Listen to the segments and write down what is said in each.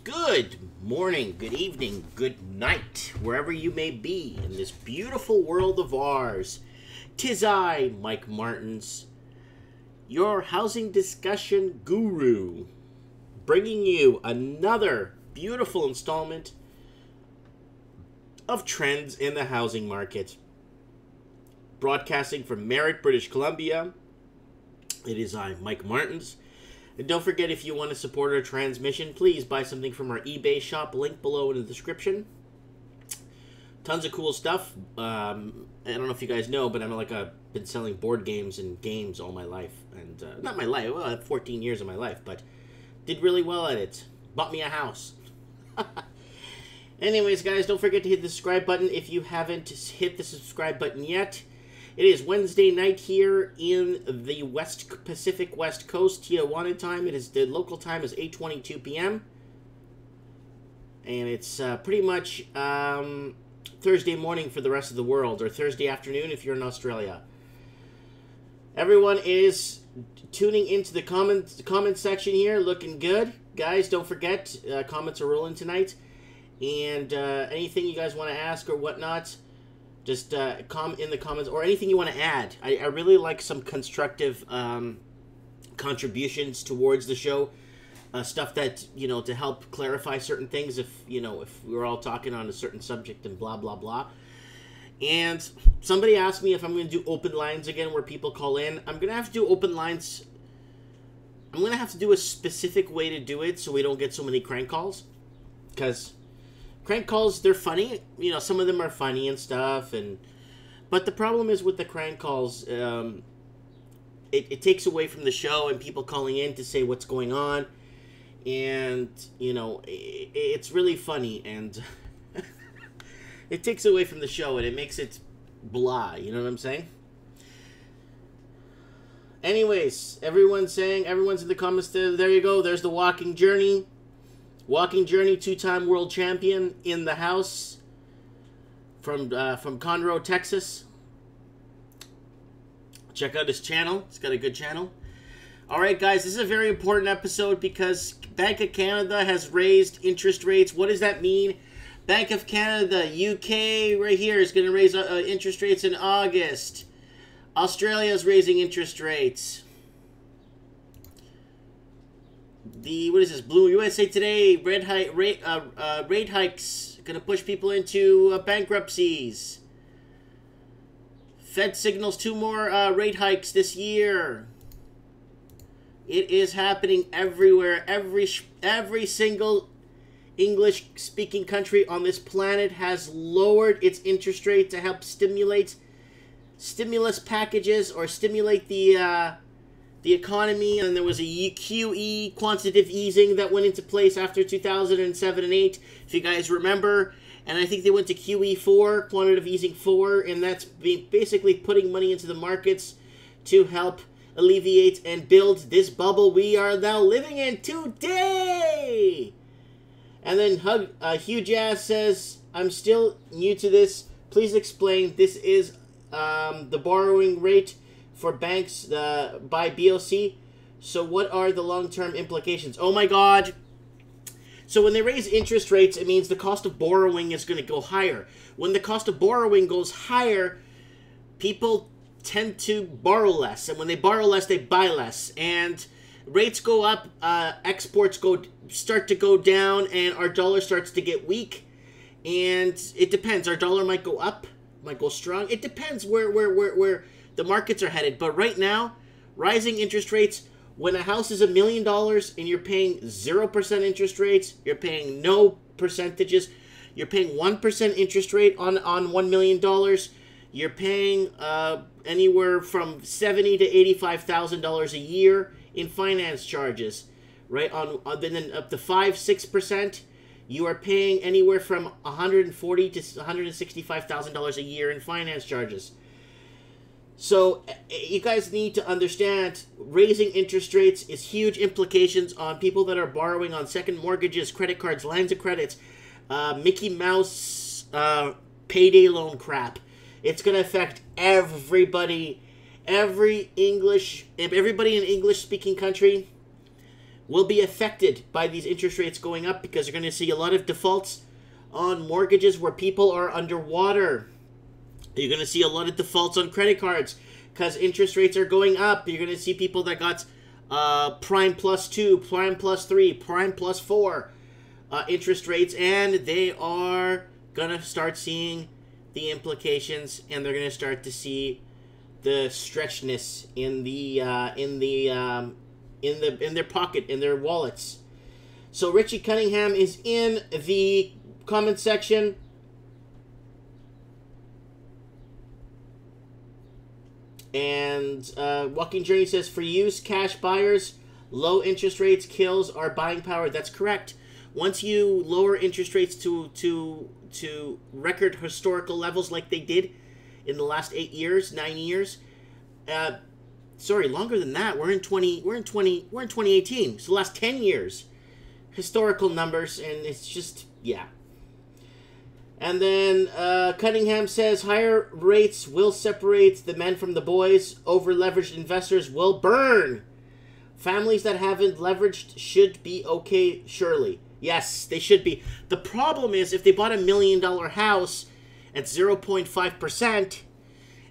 Good morning, good evening, good night, wherever you may be in this beautiful world of ours. 'Tis I, Mike Martins, your housing discussion guru, bringing you another beautiful installment of Trends in the Housing Market. Broadcasting from Merritt, British Columbia, it is I, Mike Martins. And don't forget, if you want to support our transmission, please buy something from our eBay shop, link below in the description. Tons of cool stuff. I don't know if you guys know, but I've been selling board games and games all my life. And not my life, well, I have 14 years of my life, but did really well at it. Bought me a house. Anyways, guys, don't forget to hit the subscribe button if you haven't hit the subscribe button yet. It is Wednesday night here in the Pacific West Coast, Tijuana time. The local time is 8:22 p.m. And it's pretty much Thursday morning for the rest of the world, or Thursday afternoon if you're in Australia. Everyone is tuning into the comment section here, looking good. Guys, don't forget, comments are rolling tonight. And anything you guys want to ask or whatnot, just comment in the comments, or anything you want to add. I really like some constructive contributions towards the show. Stuff that, to help clarify certain things if we're all talking on a certain subject and blah, blah, blah. And somebody asked me if I'm going to do open lines again where people call in. I'm going to have to do open lines. I'm going to have to do a specific way to do it so we don't get so many crank calls. Because crank calls, they're funny. Some of them are funny and stuff. But the problem is with the crank calls, it takes away from the show and people calling in to say what's going on. And, it's really funny. And it takes away from the show and it makes it blah. You know what I'm saying? Anyways, everyone's in the comments there you go. There's the Walking Journey. Walking Journey, two-time world champion in the house from Conroe, Texas. Check out his channel. He's got a good channel. All right, guys, this is a very important episode because Bank of Canada has raised interest rates. What does that mean? Bank of Canada, UK, right here, is going to raise interest rates in August. Australia is raising interest rates. What is this? Blue USA Today, rate hikes going to push people into bankruptcies. Fed signals 2 more rate hikes this year. It is happening everywhere. Every single English-speaking country on this planet has lowered its interest rate to help stimulate stimulus packages or stimulate the economy. And there was a QE, quantitative easing, that went into place after 2007 and 8, if you guys remember. And I think they went to QE4, quantitative easing 4, and that's basically putting money into the markets to help alleviate and build this bubble we are now living in today. And then Hugh Jazz says, I'm still new to this. Please explain. This is the borrowing rate for banks by BOC. So what are the long-term implications? Oh my God. So when they raise interest rates, it means the cost of borrowing is going to go higher. When the cost of borrowing goes higher, people tend to borrow less. And when they borrow less, they buy less. And rates go up, exports start to go down, and our dollar starts to get weak. And it depends. Our dollar might go up, might go strong. It depends where the markets are headed. But right now, rising interest rates, when a house is $1 million and you're paying 0% interest rates, you're paying no percentages, you're paying 1% interest rate on $1 million, you're paying anywhere from $70,000 to $85,000 a year in finance charges, right? Then up to 5-6%, you are paying anywhere from $140,000 to $165,000 a year in finance charges. So you guys need to understand, raising interest rates is huge implications on people that are borrowing on second mortgages, credit cards, lines of credits, Mickey Mouse payday loan crap. It's going to affect everybody. Everybody in an English-speaking country will be affected by these interest rates going up, because you're going to see a lot of defaults on mortgages where people are underwater. You're going to see a lot of defaults on credit cards because interest rates are going up. You're going to see people that got prime plus 2, prime plus 3, prime plus 4 interest rates, and they are going to start seeing the implications, and they're going to start to see the stretchness in their pocket, in their wallets. So Richie Cunningham is in the comment section. And Walking Journey says, for used cash buyers, low interest rates kills our buying power. That's correct. Once you lower interest rates to record historical levels like they did in the last 9 years, sorry, longer than that. We're in 2018. So the last 10 years, historical numbers, and it's just, yeah. And then Cunningham says, higher rates will separate the men from the boys. Over-leveraged investors will burn. Families that haven't leveraged should be okay, surely. Yes, they should be. The problem is, if they bought $1 million house at 0.5%,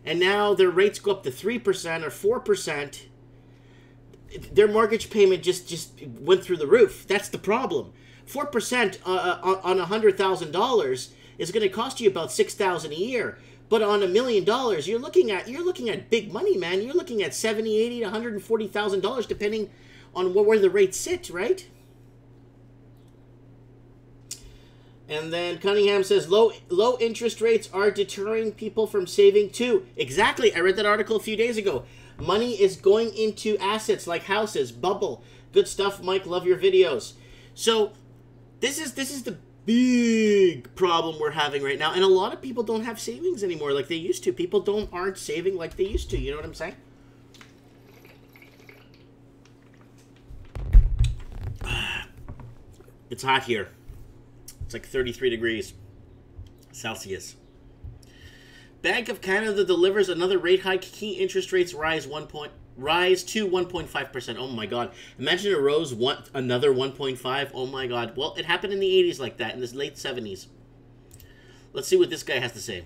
and now their rates go up to 3% or 4%, their mortgage payment just went through the roof. That's the problem. 4% on $100,000 is going to cost you about $6,000 a year. But on $1 million, you're looking at big money, man. You're looking at $70,000, $80,000, $140,000, depending on where the rates sit, right? And then Cunningham says, low interest rates are deterring people from saving too. Exactly. I read that article a few days ago. Money is going into assets like houses, bubble. Good stuff, Mike. Love your videos. So this is the big problem we're having right now. And a lot of people don't have savings anymore like they used to. People aren't saving like they used to. You know what I'm saying? It's hot here. It's like 33 degrees Celsius. Bank of Canada delivers another rate hike. Key interest rates rise to 1.5%. Oh my God! Imagine it rose another 1.5. Oh my God! Well, it happened in the 80s like that, in the late 70s. Let's see what this guy has to say.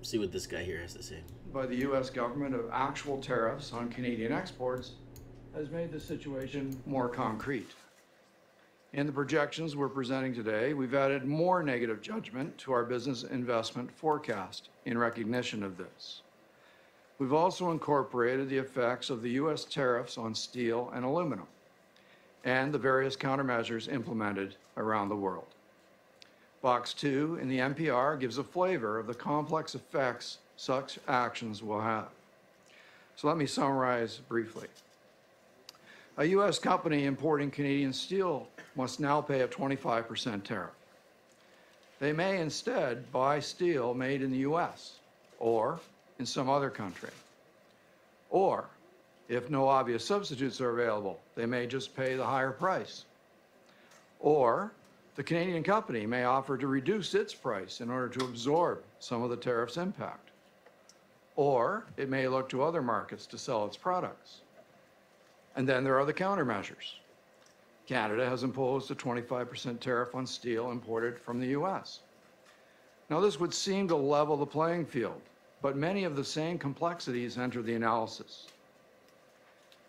See what this guy here has to say. By the U.S. government of actual tariffs on Canadian exports has made the situation more concrete. In the projections we're presenting today, we've added more negative judgment to our business investment forecast in recognition of this. We've also incorporated the effects of the U.S. tariffs on steel and aluminum and the various countermeasures implemented around the world. Box 2 in the NPR gives a flavor of the complex effects such actions will have. So let me summarize briefly. A U.S. company importing Canadian steel must now pay a 25% tariff. They may instead buy steel made in the U.S. or in some other country. Or, if no obvious substitutes are available, they may just pay the higher price. Or, the Canadian company may offer to reduce its price in order to absorb some of the tariff's impact. Or, it may look to other markets to sell its products. And then there are the countermeasures. Canada has imposed a 25% tariff on steel imported from the U.S. Now, this would seem to level the playing field, but many of the same complexities enter the analysis.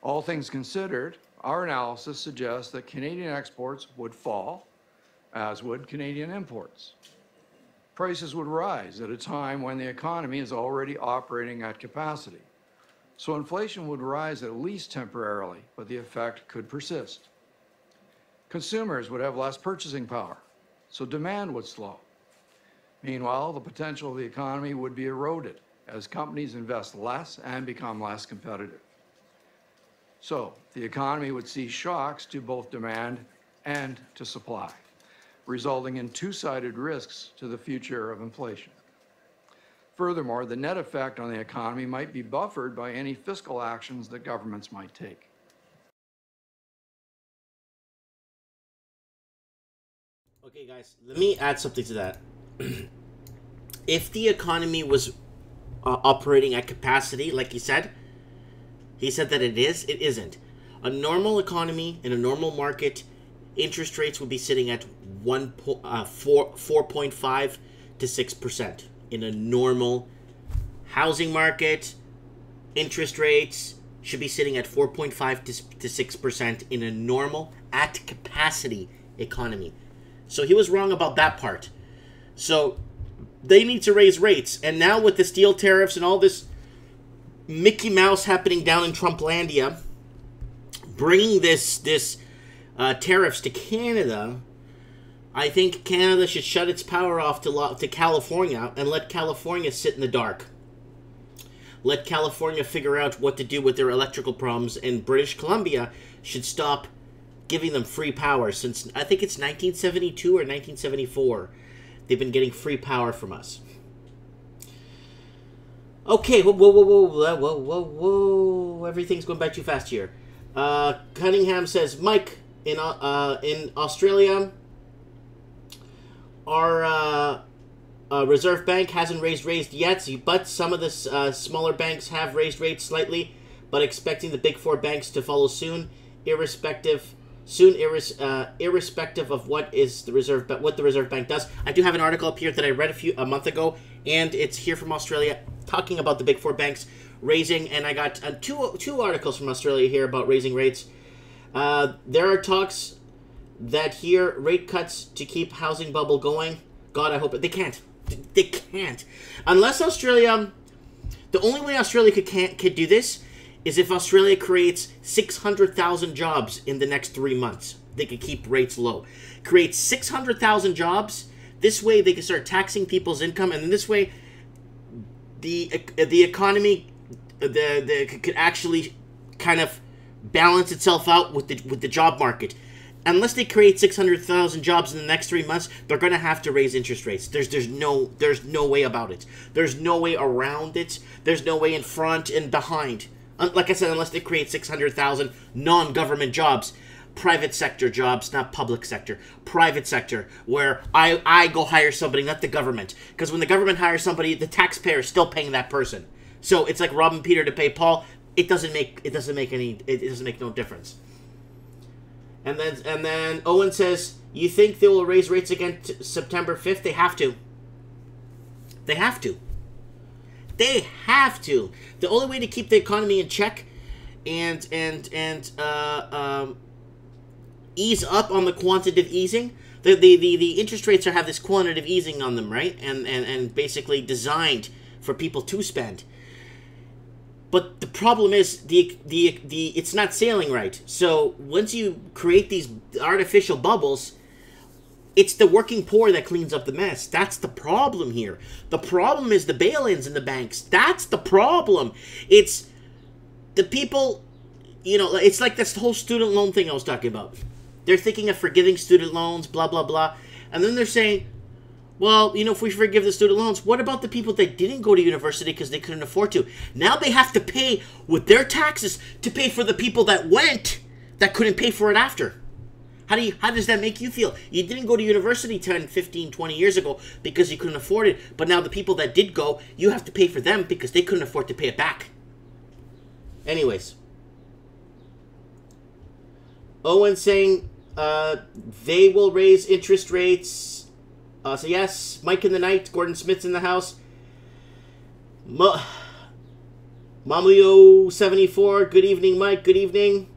All things considered, our analysis suggests that Canadian exports would fall, as would Canadian imports. Prices would rise at a time when the economy is already operating at capacity. So inflation would rise at least temporarily, but the effect could persist. Consumers would have less purchasing power, so demand would slow. Meanwhile, the potential of the economy would be eroded as companies invest less and become less competitive. So the economy would see shocks to both demand and to supply, resulting in two-sided risks to the future of inflation. Furthermore, the net effect on the economy might be buffered by any fiscal actions that governments might take. Okay, guys, let me add something to that. If the economy was operating at capacity, like he said that it isn't. A normal economy in a normal market, interest rates would be sitting at 4.5 to 6%. In a normal housing market, interest rates should be sitting at 4.5 to 6% in a normal, at capacity economy. So he was wrong about that part. So they need to raise rates. And now with the steel tariffs and all this Mickey Mouse happening down in Trumplandia, bringing this tariffs to Canada, I think Canada should shut its power off to California and let California sit in the dark. Let California figure out what to do with their electrical problems, and British Columbia should stop giving them free power since, I think it's 1972 or 1974. They've been getting free power from us. Okay, whoa. Everything's going by too fast here. Cunningham says, Mike, in Australia, our Reserve Bank hasn't raised rates yet, but some of the smaller banks have raised rates slightly, but expecting the big four banks to follow soon, irrespective of what the Reserve Bank does. I do have an article up here that I read a month ago, and it's here from Australia talking about the big four banks raising, and I got two articles from Australia here about raising rates. There are talks that here rate cuts to keep housing bubble going. God, I hope it. They can't. They can't. Unless Australia, the only way Australia could do this is if Australia creates 600,000 jobs in the next 3 months. They could keep rates low. Create 600,000 jobs. This way they can start taxing people's income, and then this way the economy could actually kind of balance itself out with the job market. Unless they create 600,000 jobs in the next 3 months, they're going to have to raise interest rates. There's no way about it. There's no way around it. There's no way in front and behind. Like I said, unless they create 600,000 non-government jobs, private sector jobs, not public sector, private sector, where I go hire somebody, not the government. Because when the government hires somebody, the taxpayer is still paying that person. So it's like robbing Peter to pay Paul. It doesn't make no difference. And then Owen says, you think they will raise rates again September 5th? They have to. They have to. They have to. The only way to keep the economy in check and ease up on the quantitative easing, the interest rates have this quantitative easing on them, right? And basically designed for people to spend. But the problem is it's not sailing right. So once you create these artificial bubbles, it's the working poor that cleans up the mess. That's the problem here. The problem is the bail-ins in the banks. That's the problem. It's the people, it's like this whole student loan thing I was talking about. They're thinking of forgiving student loans, blah, blah, blah. And then they're saying, well, if we forgive the student loans, what about the people that didn't go to university because they couldn't afford to? Now they have to pay with their taxes to pay for the people that went that couldn't pay for it after. How does that make you feel? You didn't go to university 10, 15, 20 years ago because you couldn't afford it, but now the people that did go, you have to pay for them because they couldn't afford to pay it back. Anyways. Owen saying they will raise interest rates. So yes, Mike in the night, Gordon Smith's in the house. Mamuyo74, good evening, Mike, good evening.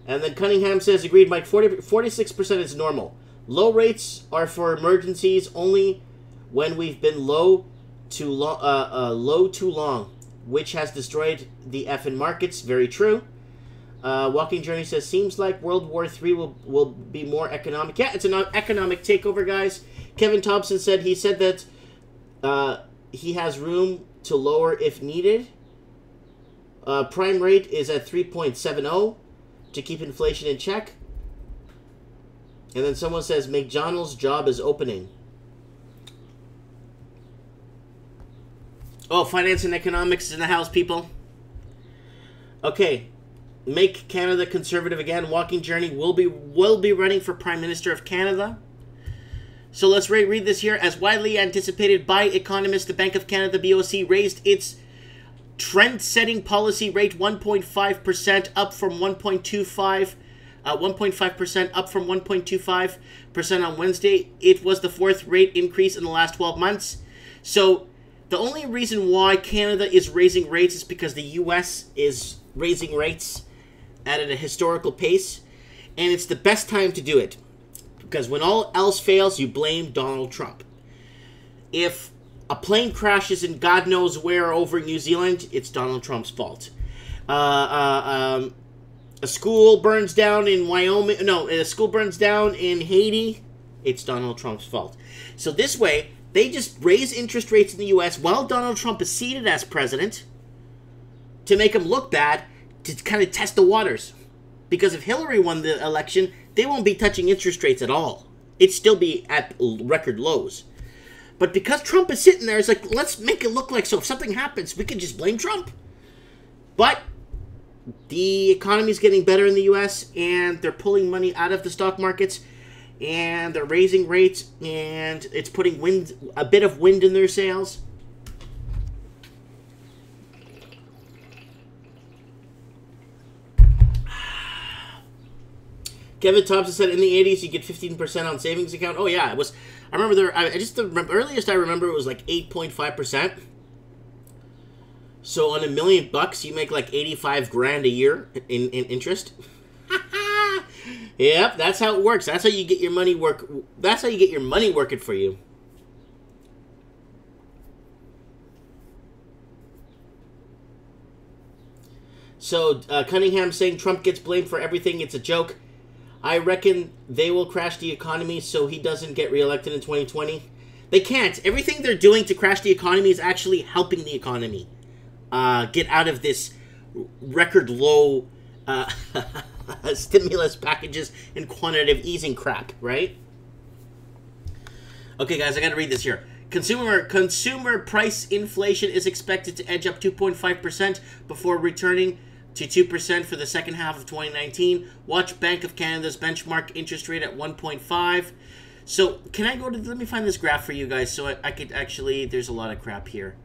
And then Cunningham says, agreed, Mike, 46% is normal. Low rates are for emergencies only when we've been low too long, which has destroyed the effing markets. Very true. Walking Journey says, seems like World War III will be more economic. Yeah, it's an economic takeover, guys. Kevin Thompson said that he has room to lower if needed. Prime rate is at 3.70 to keep inflation in check. And then someone says, McDonald's job is opening. Oh, finance and economics is in the house, people. Okay. Make Canada conservative again. Walking Journey will be running for Prime Minister of Canada. So let's read this here. As widely anticipated by economists, the Bank of Canada, BOC, raised its Trend-setting policy rate 1.5% up from 1.25%, 1.5% up from 1.25% on Wednesday. It was the fourth rate increase in the last 12 months. So the only reason why Canada is raising rates is because the U.S. is raising rates at a historical pace, and it's the best time to do it. Because when all else fails, you blame Donald Trump. If a plane crashes in God knows where over New Zealand, it's Donald Trump's fault. A school burns down in Wyoming. No, a school burns down in Haiti. It's Donald Trump's fault. So this way, they just raise interest rates in the U.S. while Donald Trump is seated as president to make him look bad, to kind of test the waters. Because if Hillary won the election, they won't be touching interest rates at all. It'd still be at record lows. But because Trump is sitting there, it's like, let's make it look like so if something happens, we can just blame Trump. But the economy is getting better in the U.S., and they're pulling money out of the stock markets, and they're raising rates, and it's putting a bit of wind in their sails. Kevin Thompson said in the 80s you get 15% on savings account. Oh yeah, it was. I remember the earliest I remember it was like 8.5%. So on $1 million you make like 85 grand a year in interest. Yep, that's how it works. That's how you get your money work. That's how you get your money working for you. So Cunningham saying Trump gets blamed for everything. It's a joke. I reckon they will crash the economy so he doesn't get reelected in 2020. They can't. Everything they're doing to crash the economy is actually helping the economy get out of this record low stimulus packages and quantitative easing crap, right? Okay, guys, I got to read this here. Consumer price inflation is expected to edge up 2.5% before returning to 2% for the second half of 2019. Watch Bank of Canada's benchmark interest rate at 1.5. So, can I go to... Let me find this graph for you guys so I could actually... There's a lot of crap here.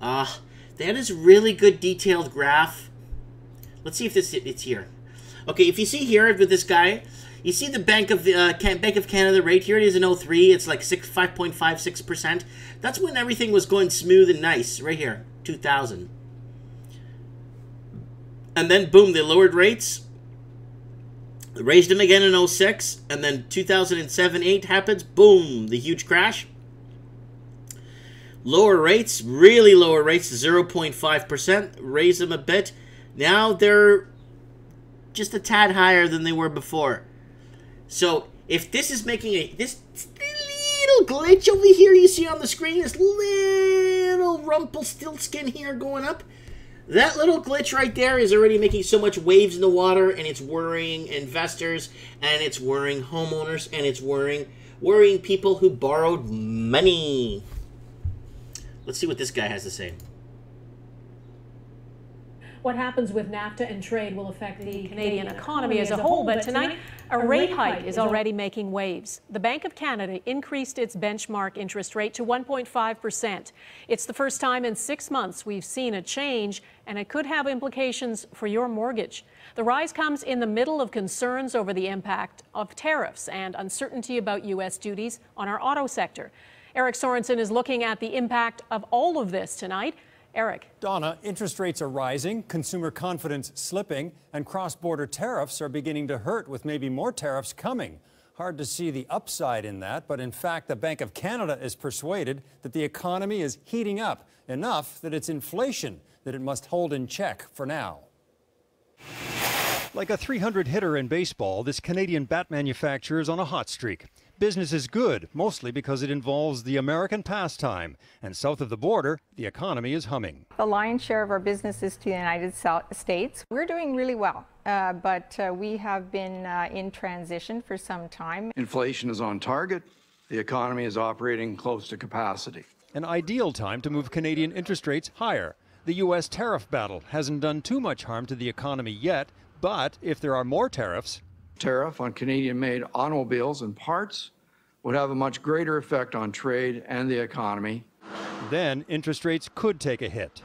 That is a really good detailed graph. Let's see if it's here. Okay, if you see here with this guy, you see the Bank of Canada rate. Here it is in 03. It's like 5.56%. That's when everything was going smooth and nice. Right here, 2000. And then, boom, they lowered rates. They raised them again in 06. And then 2007-08 happens. Boom, the huge crash. Lower rates, really lower rates, 0.5%. Raise them a bit. Now they're just a tad higher than they were before. So, if this is making this little glitch over here you see on the screen, this little Rumpelstiltskin here going up, that little glitch right there is already making so much waves in the water, and it's worrying investors, and it's worrying homeowners, and it's worrying people who borrowed money. Let's see what this guy has to say. What happens with NAFTA and trade will affect the Canadian economy as a whole, but tonight a rate hike is already making waves. The Bank of Canada increased its benchmark interest rate to 1.5%. It's the first time in 6 months we've seen a change, and it could have implications for your mortgage. The rise comes in the middle of concerns over the impact of tariffs and uncertainty about U.S. duties on our auto sector. Eric Sorensen is looking at the impact of all of this tonight. Eric. Donna, interest rates are rising, consumer confidence slipping, and cross-border tariffs are beginning to hurt with maybe more tariffs coming. Hard to see the upside in that, but in fact, the Bank of Canada is persuaded that the economy is heating up enough that it's inflation that it must hold in check for now. Like a 300-hitter in baseball, this Canadian bat manufacturer is on a hot streak. Business is good, mostly because it involves the American pastime. And south of the border, the economy is humming. The lion's share of our business is to the United States. We're doing really well, but we have been in transition for some time. Inflation is on target. The economy is operating close to capacity. An ideal time to move Canadian interest rates higher. The U.S. tariff battle hasn't done too much harm to the economy yet, but if there are more tariffs... Tariff on Canadian-made automobiles and parts would have a much greater effect on trade and the economy. Then interest rates could take a hit.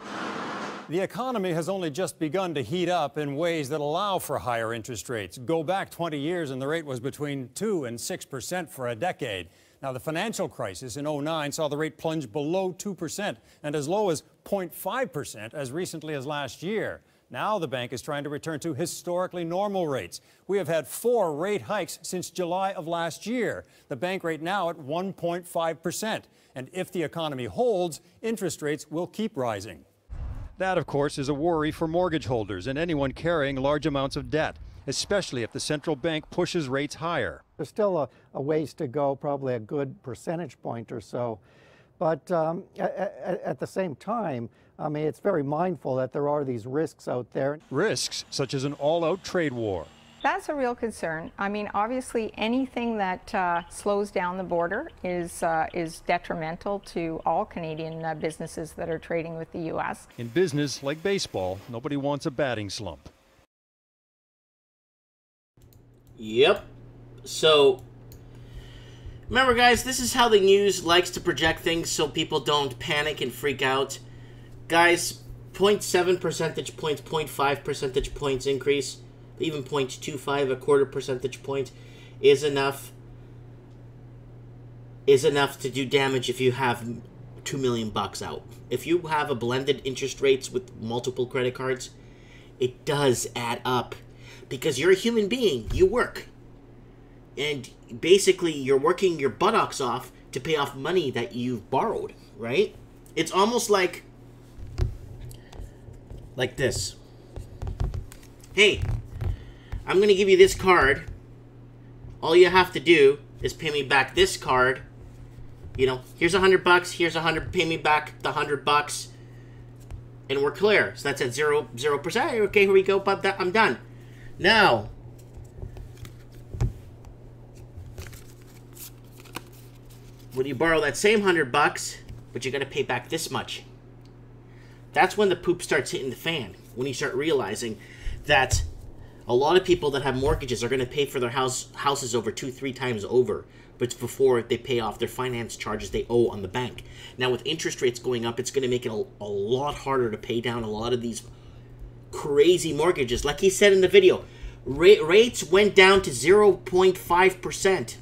The economy has only just begun to heat up in ways that allow for higher interest rates. Go back 20 years and the rate was between 2 and 6% for a decade. Now, the financial crisis in '09 saw the rate plunge below 2% and as low as 0.5% as recently as last year. Now the bank is trying to return to historically normal rates. We have had 4 rate hikes since July of last year. The bank rate now at 1.5%. And if the economy holds, interest rates will keep rising. That, of course, is a worry for mortgage holders and anyone carrying large amounts of debt, especially if the central bank pushes rates higher. There's still a ways to go, probably a good percentage point or so. But at the same time, I mean, it's very mindful that there are these risks out there. Risks such as an all-out trade war. That's a real concern. I mean, obviously, anything that slows down the border is detrimental to all Canadian businesses that are trading with the U.S. In business, like baseball, nobody wants a batting slump. Yep. So, remember, guys, this is how the news likes to project things so people don't panic and freak out. Guys, 0.7 percentage points, 0.5 percentage points increase, even 0.25, a quarter percentage point, is enough to do damage if you have $2 million out. If you have a blended interest rates with multiple credit cards, it does add up. Because you're a human being, you work. And basically, you're working your buttocks off to pay off money that you've borrowed, right? It's almost like this. Hey, I'm going to give you this card. All you have to do is pay me back this card. You know, here's $100, here's 100, pay me back the $100, and we're clear. So that's at 0%. Okay, here we go, but I'm done. Now, when you borrow that same $100, but you got to pay back this much, that's when the poop starts hitting the fan. When you start realizing that a lot of people that have mortgages are going to pay for their houses over 2-3 times over, but before they pay off their finance charges they owe on the bank. Now, with interest rates going up, it's going to make it a lot harder to pay down a lot of these crazy mortgages. Like he said in the video, rates went down to 0.5%.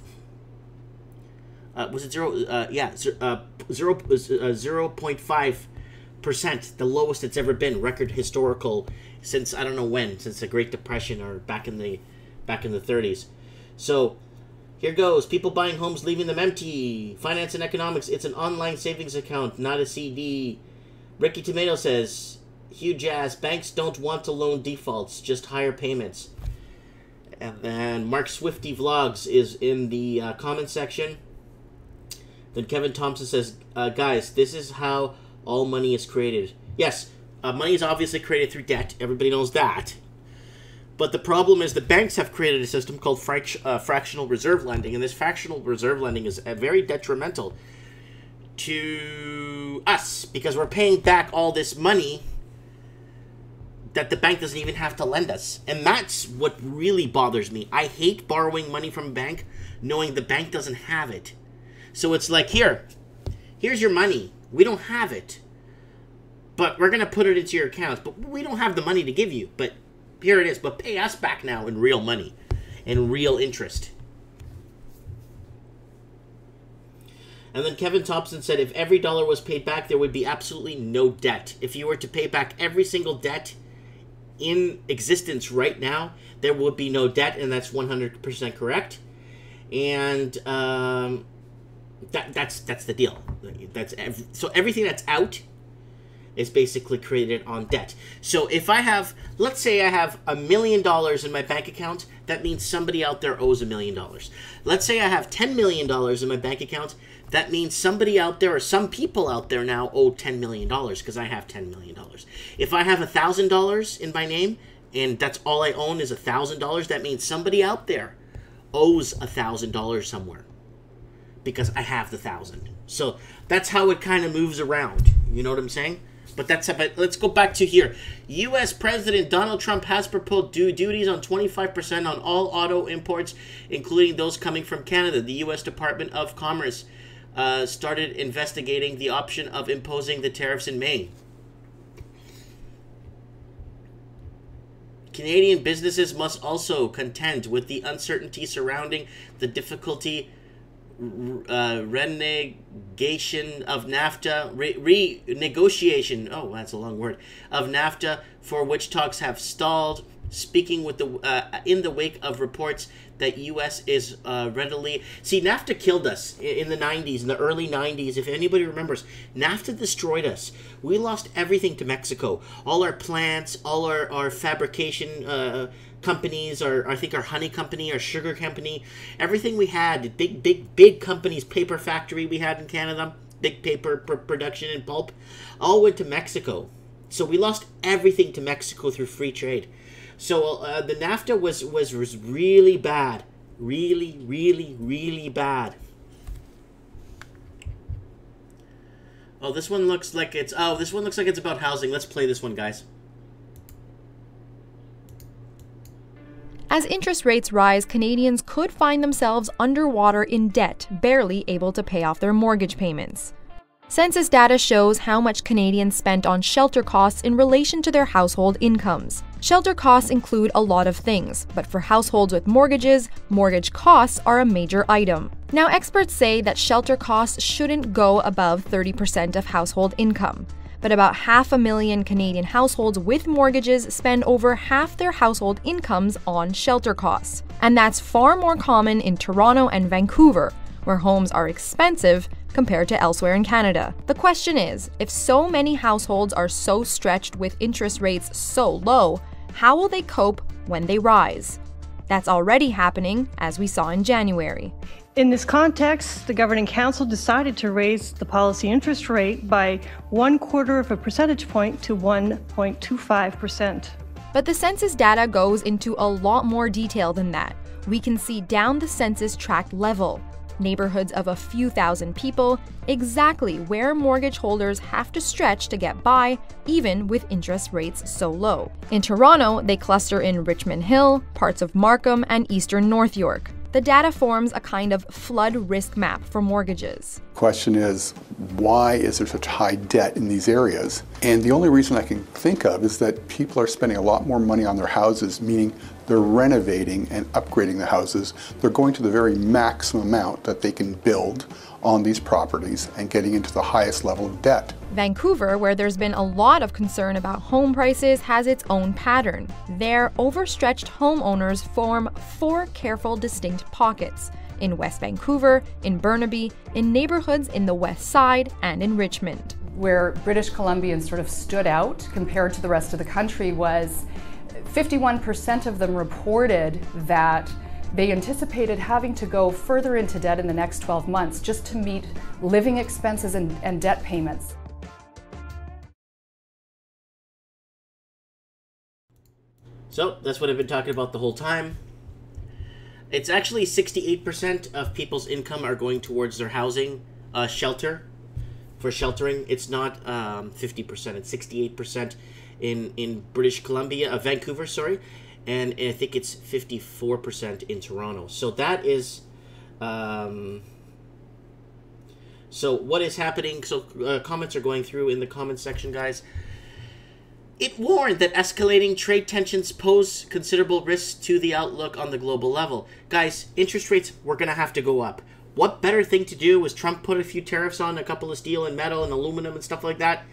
Was it 0.5%, the lowest it's ever been, record historical since I don't know when, since the Great Depression or back in the 30s. So here goes. People buying homes, leaving them empty. Finance and economics. It's an online savings account, not a CD. Ricky Tomato says, huge ass. Banks don't want to loan defaults, just higher payments. And then Mark Swifty Vlogs is in the comment section. Then Kevin Thompson says, guys, this is how all money is created. Yes, money is obviously created through debt. Everybody knows that. But the problem is the banks have created a system called fractional reserve lending. And this fractional reserve lending is very detrimental to us because we're paying back all this money that the bank doesn't even have to lend us. And that's what really bothers me. I hate borrowing money from a bank knowing the bank doesn't have it. So it's like, here's your money. We don't have it. But we're going to put it into your accounts. But we don't have the money to give you. But here it is. But pay us back now in real money. And real interest. And then Kevin Thompson said, if every dollar was paid back, there would be absolutely no debt. If you were to pay back every single debt in existence right now, there would be no debt. And that's 100% correct. And that's the deal. So everything that's out is basically created on debt. So if I have, let's say I have $1 million in my bank account, that means somebody out there owes $1 million. Let's say I have $10 million in my bank account, that means somebody out there or some people out there now owe $10 million because I have $10 million. If I have $1,000 in my name and that's all I own is $1,000, that means somebody out there owes $1,000 somewhere because I have the 1,000. So that's how it kind of moves around. You know what I'm saying? But let's go back to here. U.S. President Donald Trump has proposed duties on 25% on all auto imports, including those coming from Canada. The U.S. Department of Commerce started investigating the option of imposing the tariffs in May. Canadian businesses must also contend with the uncertainty surrounding the difficulty renegation of NAFTA, renegotiation, oh, that's a long word, of NAFTA, for which talks have stalled, speaking with the in the wake of reports that U.S. is readily... See, NAFTA killed us in the 90s, in the early 90s. If anybody remembers, NAFTA destroyed us. We lost everything to Mexico. All our plants, all our fabrication companies, I think our honey company, our sugar company, everything we had, big companies, paper factory we had in Canada, big paper production and pulp, all went to Mexico. So we lost everything to Mexico through free trade. So the NAFTA was really bad, really bad. Oh, this one looks like it's about housing. Let's play this one, guys. As interest rates rise, Canadians could find themselves underwater in debt, barely able to pay off their mortgage payments. Census data shows how much Canadians spent on shelter costs in relation to their household incomes. Shelter costs include a lot of things, but for households with mortgages, mortgage costs are a major item. Now, experts say that shelter costs shouldn't go above 30% of household income. But about 500,000 Canadian households with mortgages spend over half their household incomes on shelter costs. And that's far more common in Toronto and Vancouver, where homes are expensive compared to elsewhere in Canada. The question is, if so many households are so stretched with interest rates so low, how will they cope when they rise? That's already happening, as we saw in January. In this context, the Governing Council decided to raise the policy interest rate by 1/4 percentage point to 1.25%. But the census data goes into a lot more detail than that. We can see down the census tract level, neighborhoods of a few thousand people, exactly where mortgage holders have to stretch to get by, even with interest rates so low. In Toronto, they cluster in Richmond Hill, parts of Markham, and eastern North York. The data forms a kind of flood risk map for mortgages. Question is, why is there such high debt in these areas? And the only reason I can think of is that people are spending a lot more money on their houses, meaning they're renovating and upgrading the houses. They're going to the very maximum amount that they can build on these properties and getting into the highest level of debt. Vancouver, where there's been a lot of concern about home prices, has its own pattern. There, overstretched homeowners form 4 careful, distinct pockets: in West Vancouver, in Burnaby, in neighborhoods in the West Side, and in Richmond. Where British Columbians sort of stood out compared to the rest of the country was 51% of them reported that they anticipated having to go further into debt in the next 12 months just to meet living expenses and debt payments. So that's what I've been talking about the whole time. It's actually 68% of people's income are going towards their housing, sheltering. It's not 50%, it's 68% in British Columbia, Vancouver, sorry, and I think it's 54% in Toronto. So that is, so what is happening? So comments are going through in the comments section, guys. It warned that escalating trade tensions pose considerable risks to the outlook on the global level. Guys, interest rates were going to have to go up. What better thing to do was Trump put a few tariffs on a couple of steel and metal and aluminum and stuff like that.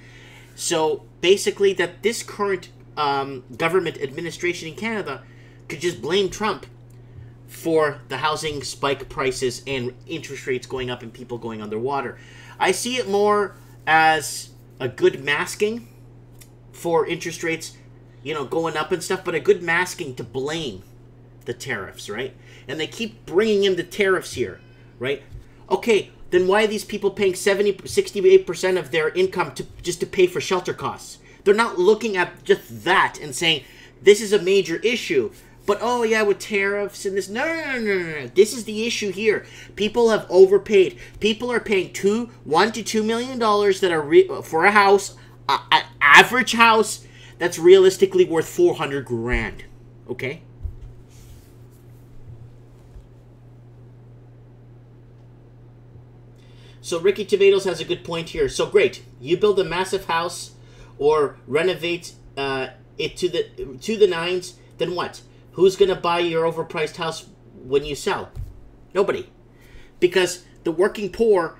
So basically that this current government administration in Canada could just blame Trump for the housing spike prices and interest rates going up and people going underwater. I see it more as a good masking for interest rates, you know, going up and stuff, but a good masking to blame the tariffs, right? And they keep bringing in the tariffs here, right? Okay, then why are these people paying 68% of their income just to pay for shelter costs? They're not looking at just that and saying, this is a major issue. But, oh, yeah, with tariffs and this. No. This is the issue here. People have overpaid. People are paying $1 to $2 million that are for a house, an average house that's realistically worth $400,000. Okay? So Ricky Tomatoes has a good point here. So great, you build a massive house or renovate it to the nines. then what? Who's going to buy your overpriced house when you sell? Nobody. Because the working poor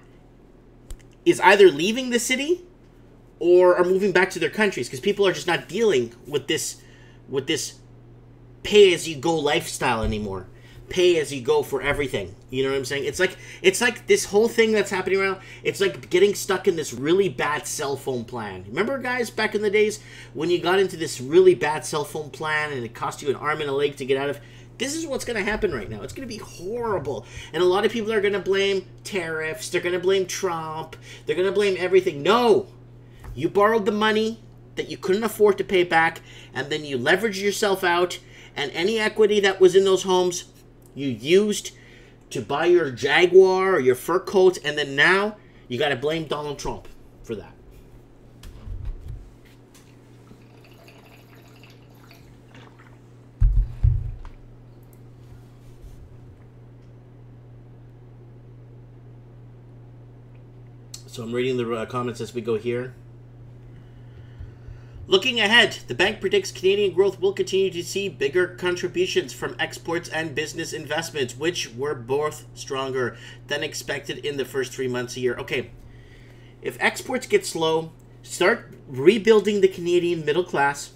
is either leaving the city or are moving back to their countries, because people are just not dealing with this pay-as-you-go lifestyle anymore. Pay as you go for everything. You know what I'm saying? It's like this whole thing that's happening around. It's like getting stuck in this really bad cell phone plan. Remember, guys, back in the days when you got into this really bad cell phone plan and it cost you an arm and a leg to get out of? This is what's going to happen right now. It's going to be horrible. And a lot of people are going to blame tariffs. They're going to blame Trump. They're going to blame everything. No! You borrowed the money that you couldn't afford to pay back, and then you leveraged yourself out, and any equity that was in those homes you used to buy your Jaguar or your fur coat, and then now you got to blame Donald Trump for that. So I'm reading the comments as we go here. Looking ahead, the bank predicts Canadian growth will continue to see bigger contributions from exports and business investments, which were both stronger than expected in the first 3 months a year. Okay, if exports get slow, start rebuilding the Canadian middle class,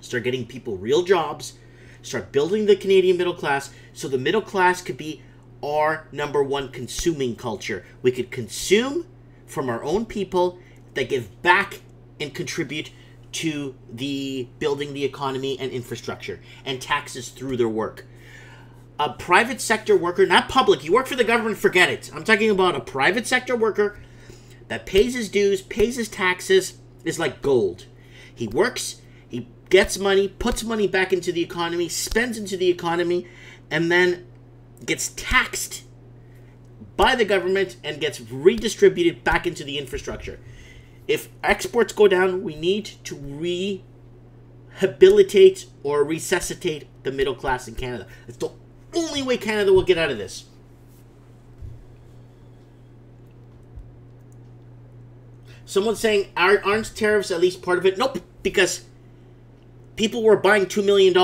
start getting people real jobs, start building the Canadian middle class, so the middle class could be our #1 consuming culture. We could consume from our own people that give back and contribute to the building the economy and infrastructure and taxes through their work. A private sector worker, not public, you work for the government, forget it. I'm talking about a private sector worker that pays his dues, pays his taxes, is like gold. He works, he gets money, puts money back into the economy, spends into the economy, and then gets taxed by the government and gets redistributed back into the infrastructure. If exports go down, we need to rehabilitate or resuscitate the middle class in Canada. It's the only way Canada will get out of this. Someone's saying, aren't tariffs at least part of it? Nope, because people were buying $2 million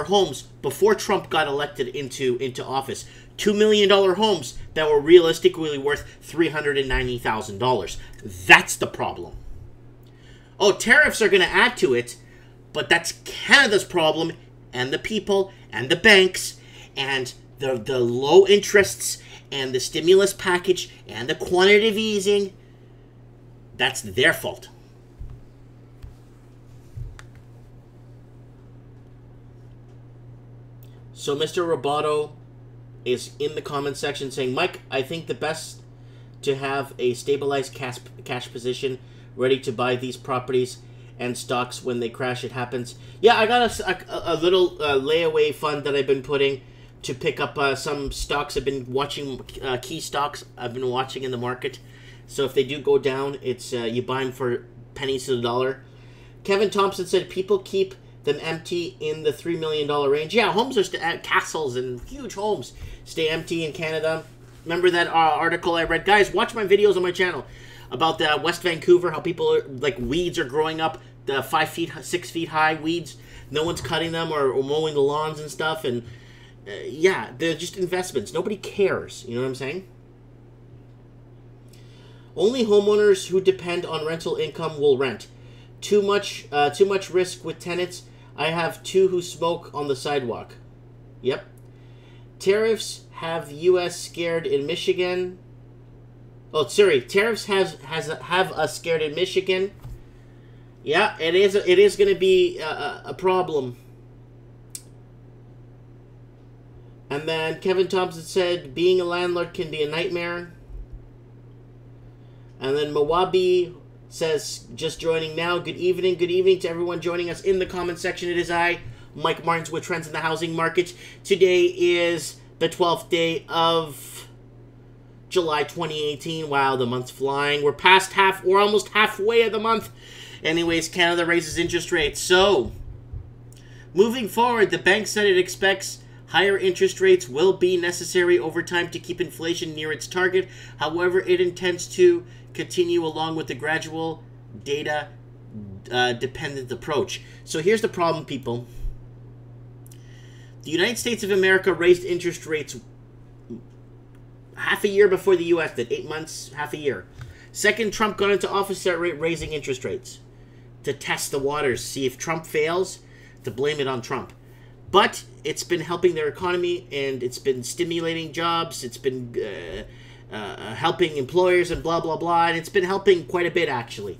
homes before Trump got elected into office. $2 million homes that were realistically worth $390,000. That's the problem. Oh, tariffs are going to add to it, but that's Canada's problem, and the people, and the banks, and the low interests, and the stimulus package, and the quantitative easing. That's their fault. So Mr. Roboto is in the comment section saying, Mike, I think the best to have a stabilized cash position ready to buy these properties and stocks when they crash. It happens. Yeah, I got a little layaway fund that I've been putting to pick up some stocks. I've been watching key stocks I've been watching in the market. So if they do go down, it's you buy them for pennies to the dollar. Kevin Thompson said people keep them empty in the $3 million range. Yeah, homes are castles and huge homes stay empty in Canada. Remember that article I read? Guys, watch my videos on my channel about West Vancouver, how people are, like, weeds are growing up, the 5 feet, 6 feet high weeds. No one's cutting them or mowing the lawns and stuff. And yeah, they're just investments. Nobody cares. You know what I'm saying? Only homeowners who depend on rental income will rent. Too much risk with tenants. I have 2 who smoke on the sidewalk. Yep. Tariffs have U.S. scared in Michigan. Oh, sorry. Tariffs have us scared in Michigan. Yeah, it is going to be a problem. And then Kevin Thompson said, being a landlord can be a nightmare. And then Mawabi says, just joining now. Good evening to everyone joining us in the comment section. It is I, Mike Martins, with Trends in the Housing Market. Today is the 12th day of July 2018. Wow, the month's flying. We're almost halfway of the month. Anyways, Canada raises interest rates. So, moving forward, the bank said it expects higher interest rates will be necessary over time to keep inflation near its target. However, it intends to continue along with the gradual data dependent approach. So here's the problem, people. The United States of America raised interest rates half a year before the U.S. did. 8 months, half a year. Second Trump got into office, started raising interest rates to test the waters, see if Trump fails, to blame it on Trump. But it's been helping their economy, and it's been stimulating jobs. It's been helping employers and blah, blah, blah. And it's been helping quite a bit, actually.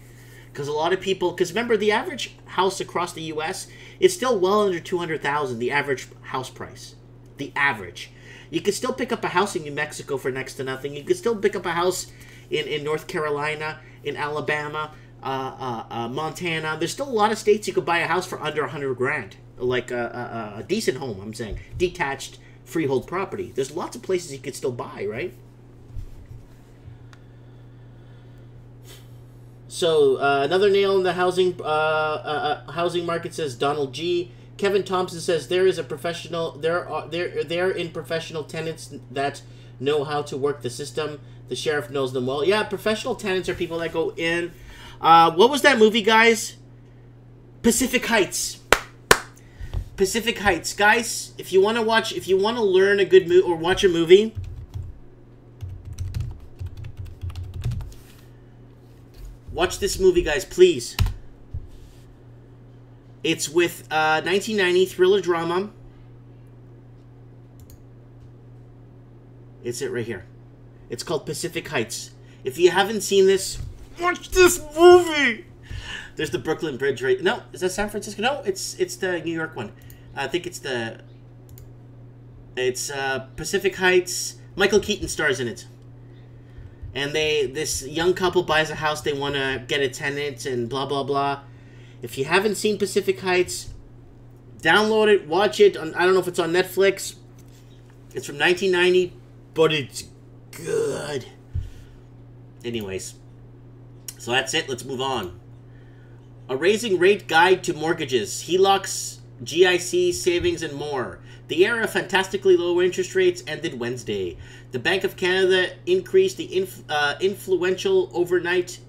Because a lot of people, because remember, the average house across the U.S. is still well under $200,000, the average house price. The average. You could still pick up a house in New Mexico for next to nothing. You could still pick up a house in North Carolina, in Alabama, Montana. There's still a lot of states you could buy a house for under $100,000. Like a decent home, I'm saying. Detached, freehold property. There's lots of places you could still buy, right? So, another nail in the housing market, says Donald G. Kevin Thompson says there is a professional, they're in professional tenants that know how to work the system. The sheriff knows them well. Yeah, professional tenants are people that go in. What was that movie, guys? Pacific Heights. Pacific Heights. Guys, if you want to learn a good movie or watch a movie, watch this movie, guys, please. It's with 1990 thriller drama. It's it right here. It's called Pacific Heights. If you haven't seen this, watch this movie. There's the Brooklyn Bridge right. No, is that San Francisco? No, it's the New York one. I think it's Pacific Heights. Michael Keaton stars in it. And this young couple buys a house. They want to get a tenant and blah, blah, blah. If you haven't seen Pacific Heights, download it, watch it. I don't know if it's on Netflix. It's from 1990, but it's good. Anyways, so that's it. Let's move on. A raising rate guide to mortgages, HELOCs, GIC, savings, and more. The era of fantastically low interest rates ended Wednesday. The Bank of Canada increased the influential overnight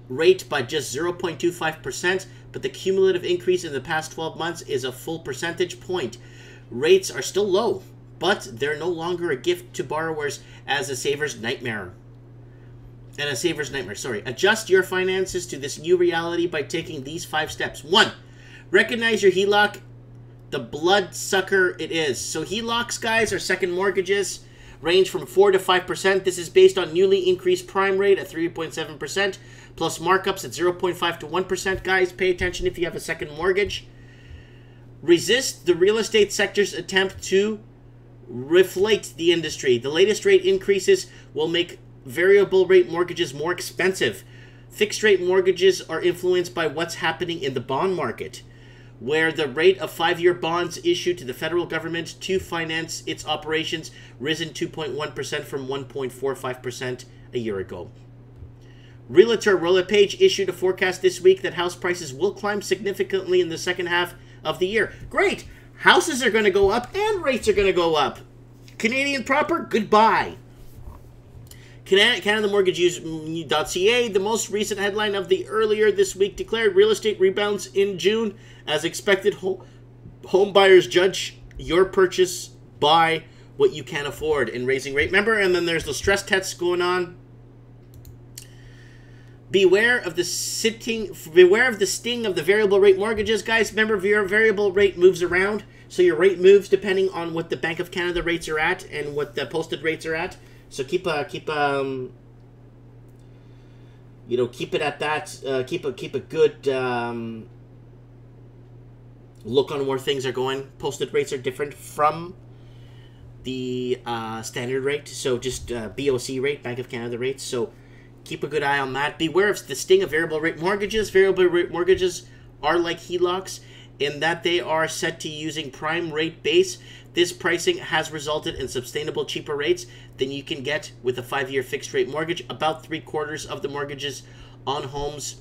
rate by just 0.25%, but the cumulative increase in the past 12 months is a full percentage point. Rates are still low, but they're no longer a gift to borrowers as a saver's nightmare. Adjust your finances to this new reality by taking these 5 steps. 1. Recognize your HELOC, the bloodsucker it is. So HELOCs, guys, are second mortgages, range from 4 to 5%. This is based on newly increased prime rate at 3.7%, plus markups at 0.5 to 1%. Guys, pay attention if you have a second mortgage. Resist the real estate sector's attempt to reflate the industry. The latest rate increases will make variable rate mortgages more expensive. Fixed rate mortgages are influenced by what's happening in the bond market, where the rate of 5-year bonds issued to the federal government to finance its operations risen 2.1% from 1.45% a year ago. Realtor RollPage issued a forecast this week that house prices will climb significantly in the second half of the year. Great! Houses are going to go up and rates are going to go up. Canadian proper, goodbye. CanadaMortgageNews.ca, the most recent headline of the earlier this week, declared real estate rebounds in June. As expected, home buyers judge your purchase by what you can afford in raising rate. Remember, and then there's the stress tests going on. Beware of the sting of the variable rate mortgages, guys. Remember, your variable rate moves around, so your rate moves depending on what the Bank of Canada rates are at and what the posted rates are at. So keep it at that. Keep a good look on where things are going. Posted rates are different from the standard rate. So just BOC rate, Bank of Canada rates. So keep a good eye on that. Beware of the sting of variable rate mortgages. Variable rate mortgages are like HELOCs in that they are set to using prime rate base. This pricing has resulted in sustainable cheaper rates than you can get with a 5-year fixed rate mortgage. About 3/4 of the mortgages on homes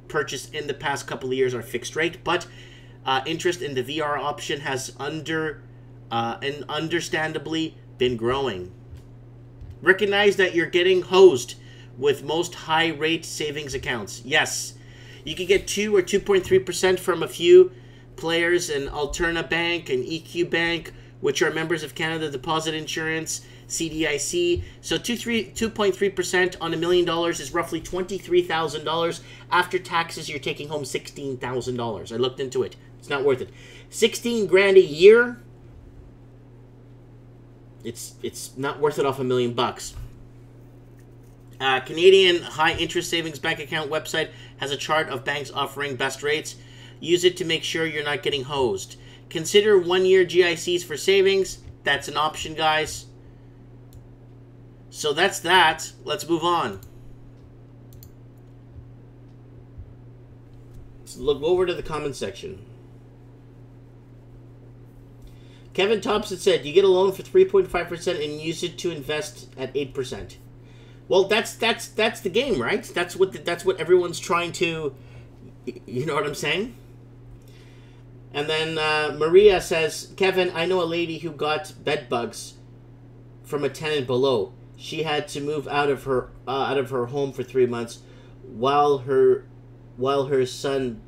purchased in the past couple of years are fixed rate, but interest in the VR option has understandably been growing. Recognize that you're getting hosed with most high rate savings accounts. Yes, You could get 2 or 2.3% from a few players, an Alterna Bank, an EQ Bank, which are members of Canada Deposit Insurance, CDIC. So 2.3% on $1 million is roughly $23,000. After taxes, you're taking home $16,000. I looked into it. It's not worth it. 16 grand a year. It's not worth it off $1 million bucks. Canadian High Interest Savings Bank Account website has a chart of banks offering best rates. Use it to make sure you're not getting hosed. Consider 1-year GICs for savings. That's an option, guys. So that's that. Let's move on. Let's look over to the comment section. Kevin Thompson said, you get a loan for 3.5% and use it to invest at 8%. Well, that's the game, right? That's what everyone's trying to, you know what I'm saying? And then Maria says, Kevin, I know a lady who got bed bugs from a tenant below. She had to move out of her home for 3 months while her son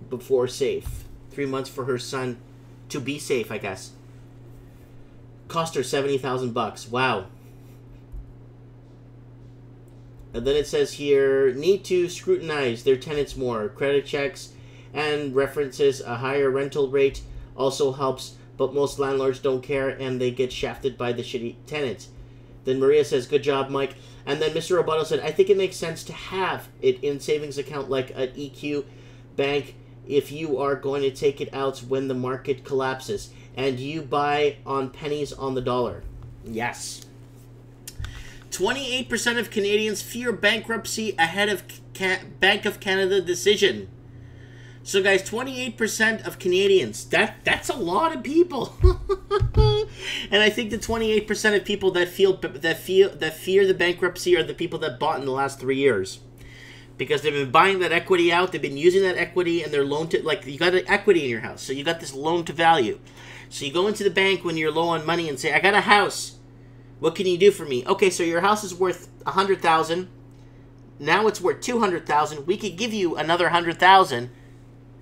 before safe. 3 months for her son to be safe, I guess. Cost her $70,000. Wow. And then it says here, need to scrutinize their tenants more. Credit checks and references a higher rental rate also helps, but most landlords don't care and they get shafted by the shitty tenants. Then Maria says, good job, Mike. And then Mr. Roboto said, I think it makes sense to have it in savings account like an EQ bank if you are going to take it out when the market collapses and you buy on pennies on the dollar. Yes. 28% of Canadians fear bankruptcy ahead of Bank of Canada decision. So guys, 28% of Canadians, that's a lot of people. And I think the 28% of people that fear the bankruptcy are the people that bought in the last 3 years. Because they've been buying that equity out, they've been using that equity, and they're loan to, like, you got an equity in your house, so you got this loan to value. So you go into the bank when you're low on money and say, I got a house. What can you do for me? Okay, so your house is worth $100,000. Now it's worth $200,000. We could give you another $100,000,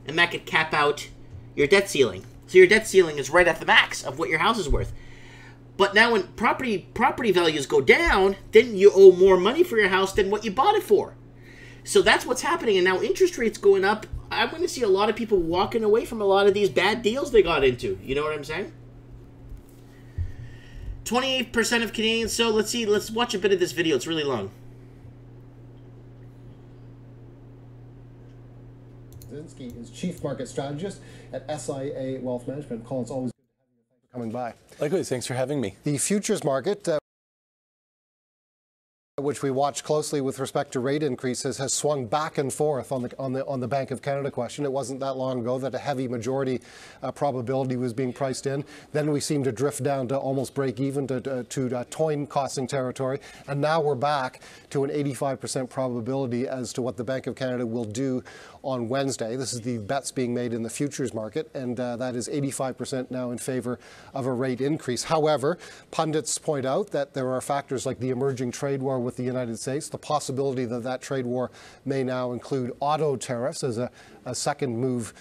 and that could cap out your debt ceiling. So your debt ceiling is right at the max of what your house is worth. But now when property values go down, then you owe more money for your house than what you bought it for. So that's what's happening, and now interest rates going up. I'm going to see a lot of people walking away from a lot of these bad deals they got into. You know what I'm saying? 28% of Canadians. So let's see. Let's watch a bit of this video. It's really long. Zinsky is Chief Market Strategist at SIA Wealth Management. Colin, it's always good to have you. Thanks for coming by. Likewise, thanks for having me. The futures market, which we watch closely with respect to rate increases, has swung back and forth on the Bank of Canada question. It wasn't that long ago that a heavy majority probability was being priced in. Then we seemed to drift down to almost break even to toying costing territory, and now we're back to an 85% probability as to what the Bank of Canada will do on Wednesday. This is the bets being made in the futures market, and that is 85% now in favor of a rate increase. However, pundits point out that there are factors like the emerging trade war with the United States, the possibility that that trade war may now include auto tariffs as a second move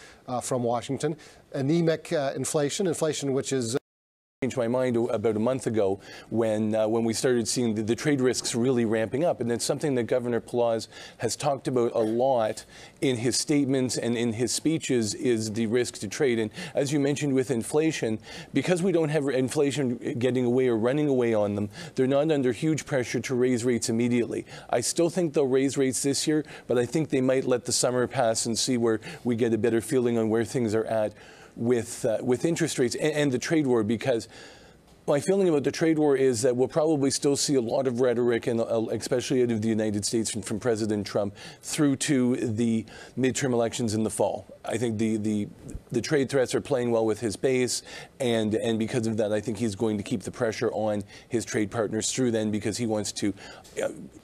from Washington, anemic inflation which is changed my mind about a month ago when we started seeing the trade risks really ramping up. And that's something that Governor Pelaez has talked about a lot in his statements and in his speeches, is the risk to trade. And as you mentioned with inflation, because we don't have inflation getting away or running away on them, they're not under huge pressure to raise rates immediately. I still think they'll raise rates this year, but I think they might let the summer pass and see where we get a better feeling on where things are at with interest rates and the trade war, because my feeling about the trade war is that we'll probably still see a lot of rhetoric, and especially out of the United States from President Trump through to the midterm elections in the fall. I think the trade threats are playing well with his base, and because of that, I think he's going to keep the pressure on his trade partners through then, because he wants to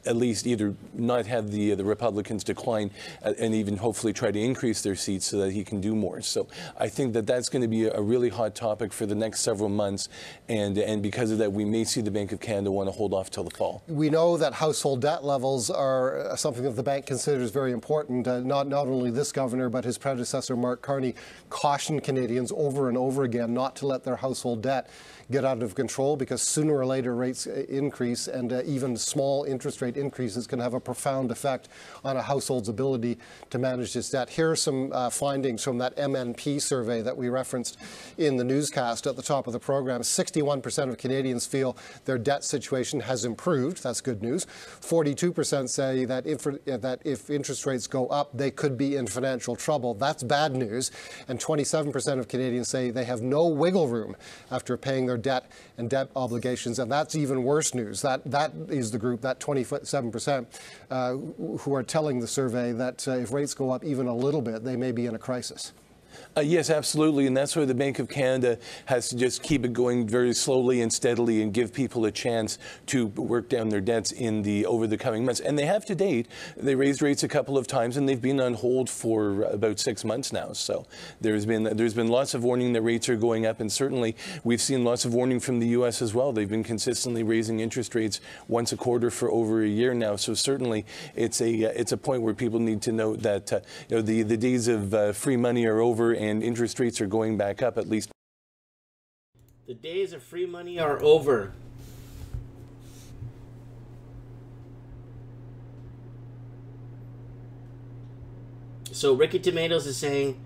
at least either not have the Republicans decline and even hopefully try to increase their seats so that he can do more. So I think that that's going to be a really hot topic for the next several months, and and because of that, we may see the Bank of Canada want to hold off till the fall. We know that household debt levels are something that the bank considers very important. Not only this governor, but his predecessor, Mark Carney, cautioned Canadians over and over again not to let their household debt get out of control, because sooner or later rates increase, and even small interest rate increases can have a profound effect on a household's ability to manage its debt. Here are some findings from that MNP survey that we referenced in the newscast at the top of the program. 61% of Canadians feel their debt situation has improved. That's good news. 42% say that if interest rates go up, they could be in financial trouble. That's bad news. And 27% of Canadians say they have no wiggle room after paying their debt and debt obligations, and that's even worse news. That is the group, that 27%, who are telling the survey that if rates go up even a little bit, they may be in a crisis. Yes, absolutely, and that's where the Bank of Canada has to just keep it going very slowly and steadily and give people a chance to work down their debts over the coming months. And they have to date. They raised rates a couple of times, and they've been on hold for about 6 months now. So there's been lots of warning that rates are going up, and certainly we've seen lots of warning from the U.S. as well. They've been consistently raising interest rates once a quarter for over a year now. So certainly it's a point where people need to know that the days of free money are over, and interest rates are going back up, at least. The days of free money are over. So Ricky Tomatoes is saying,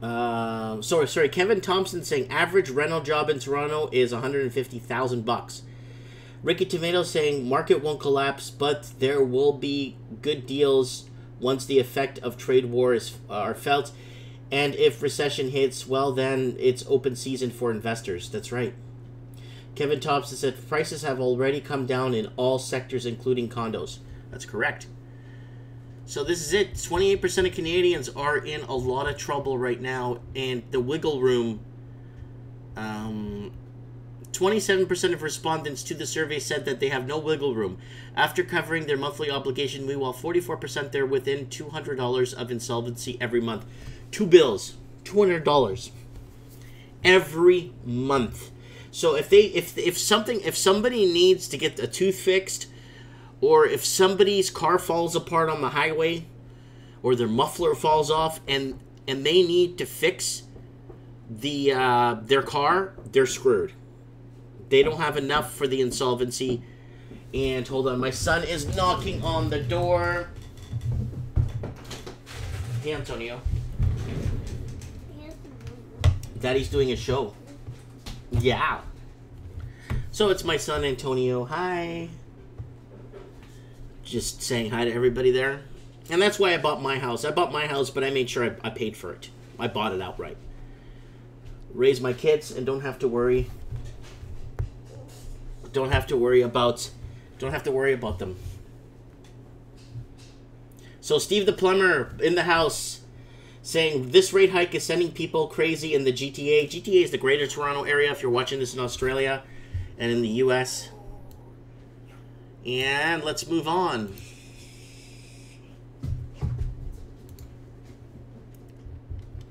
Kevin Thompson saying average rental job in Toronto is $150,000. Ricky Tomatoes saying market won't collapse, but there will be good deals once the effect of trade wars are felt. And if recession hits, well, then it's open season for investors. That's right. Kevin Thompson said prices have already come down in all sectors, including condos. That's correct. So this is it. 28% of Canadians are in a lot of trouble right now. And the wiggle room, 27% of respondents to the survey said that they have no wiggle room after covering their monthly obligation. Meanwhile, 44% they're within $200 of insolvency every month. 2 bills, $200 every month. So if somebody needs to get a tooth fixed, or if somebody's car falls apart on the highway, or their muffler falls off, and they need to fix their car, they're screwed. They don't have enough for the insolvency. And hold on, my son is knocking on the door. Hey, Antonio. Daddy's doing a show. Yeah. So it's my son, Antonio. Hi. Just saying hi to everybody there. And that's why I bought my house. I bought my house, but I made sure I paid for it. I bought it outright. Raise my kids and don't have to worry. Don't have to worry about them. So Steve the plumber in the house saying this rate hike is sending people crazy in the GTA. GTA is the Greater Toronto Area if you're watching this in Australia and in the US. And let's move on.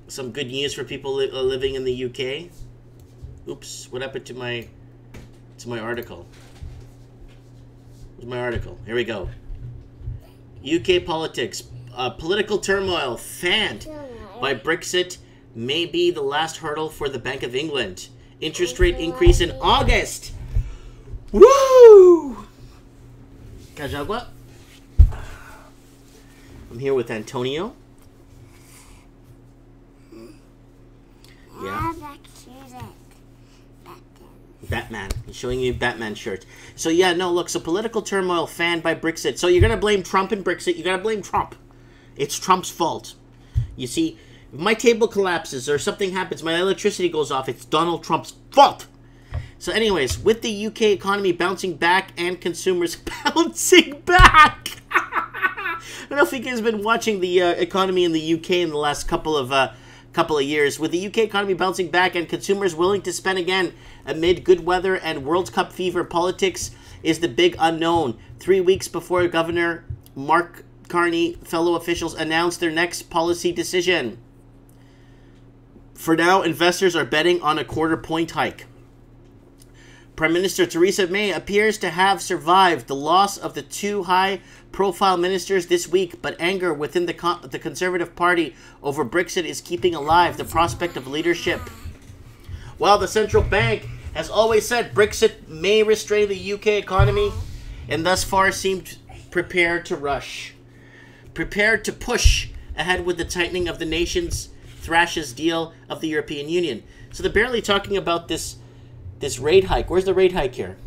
Some good news for people living in the UK. Oops, what happened to my article? Where's my article? Here we go. UK politics. Political turmoil fanned by Brexit may be the last hurdle for the Bank of England. Interest rate increase in August. Woo! Kajagwa. I'm here with Antonio. Yeah. Batman. He's showing you Batman shirt. So yeah, no, look, so political turmoil fanned by Brexit. So you're going to blame Trump and Brexit. You got to blame Trump. It's Trump's fault. You see, if my table collapses or something happens, my electricity goes off, it's Donald Trump's fault. So anyways, with the UK economy bouncing back and consumers bouncing back. I don't know if you guys have been watching the economy in the UK in the last couple of years. With the UK economy bouncing back and consumers willing to spend again amid good weather and World Cup fever, politics is the big unknown. 3 weeks before Governor Mark Carney, fellow officials announced their next policy decision. For now, investors are betting on a quarter-point hike. Prime Minister Theresa May appears to have survived the loss of the two high-profile ministers this week, but anger within the Conservative Party over Brexit is keeping alive the prospect of leadership. While the central bank has always said Brexit may restrain the UK economy, and thus far seemed prepared to push ahead with the tightening of the nation's thrashes deal of the European Union. So they're barely talking about this rate hike. Where's the rate hike here?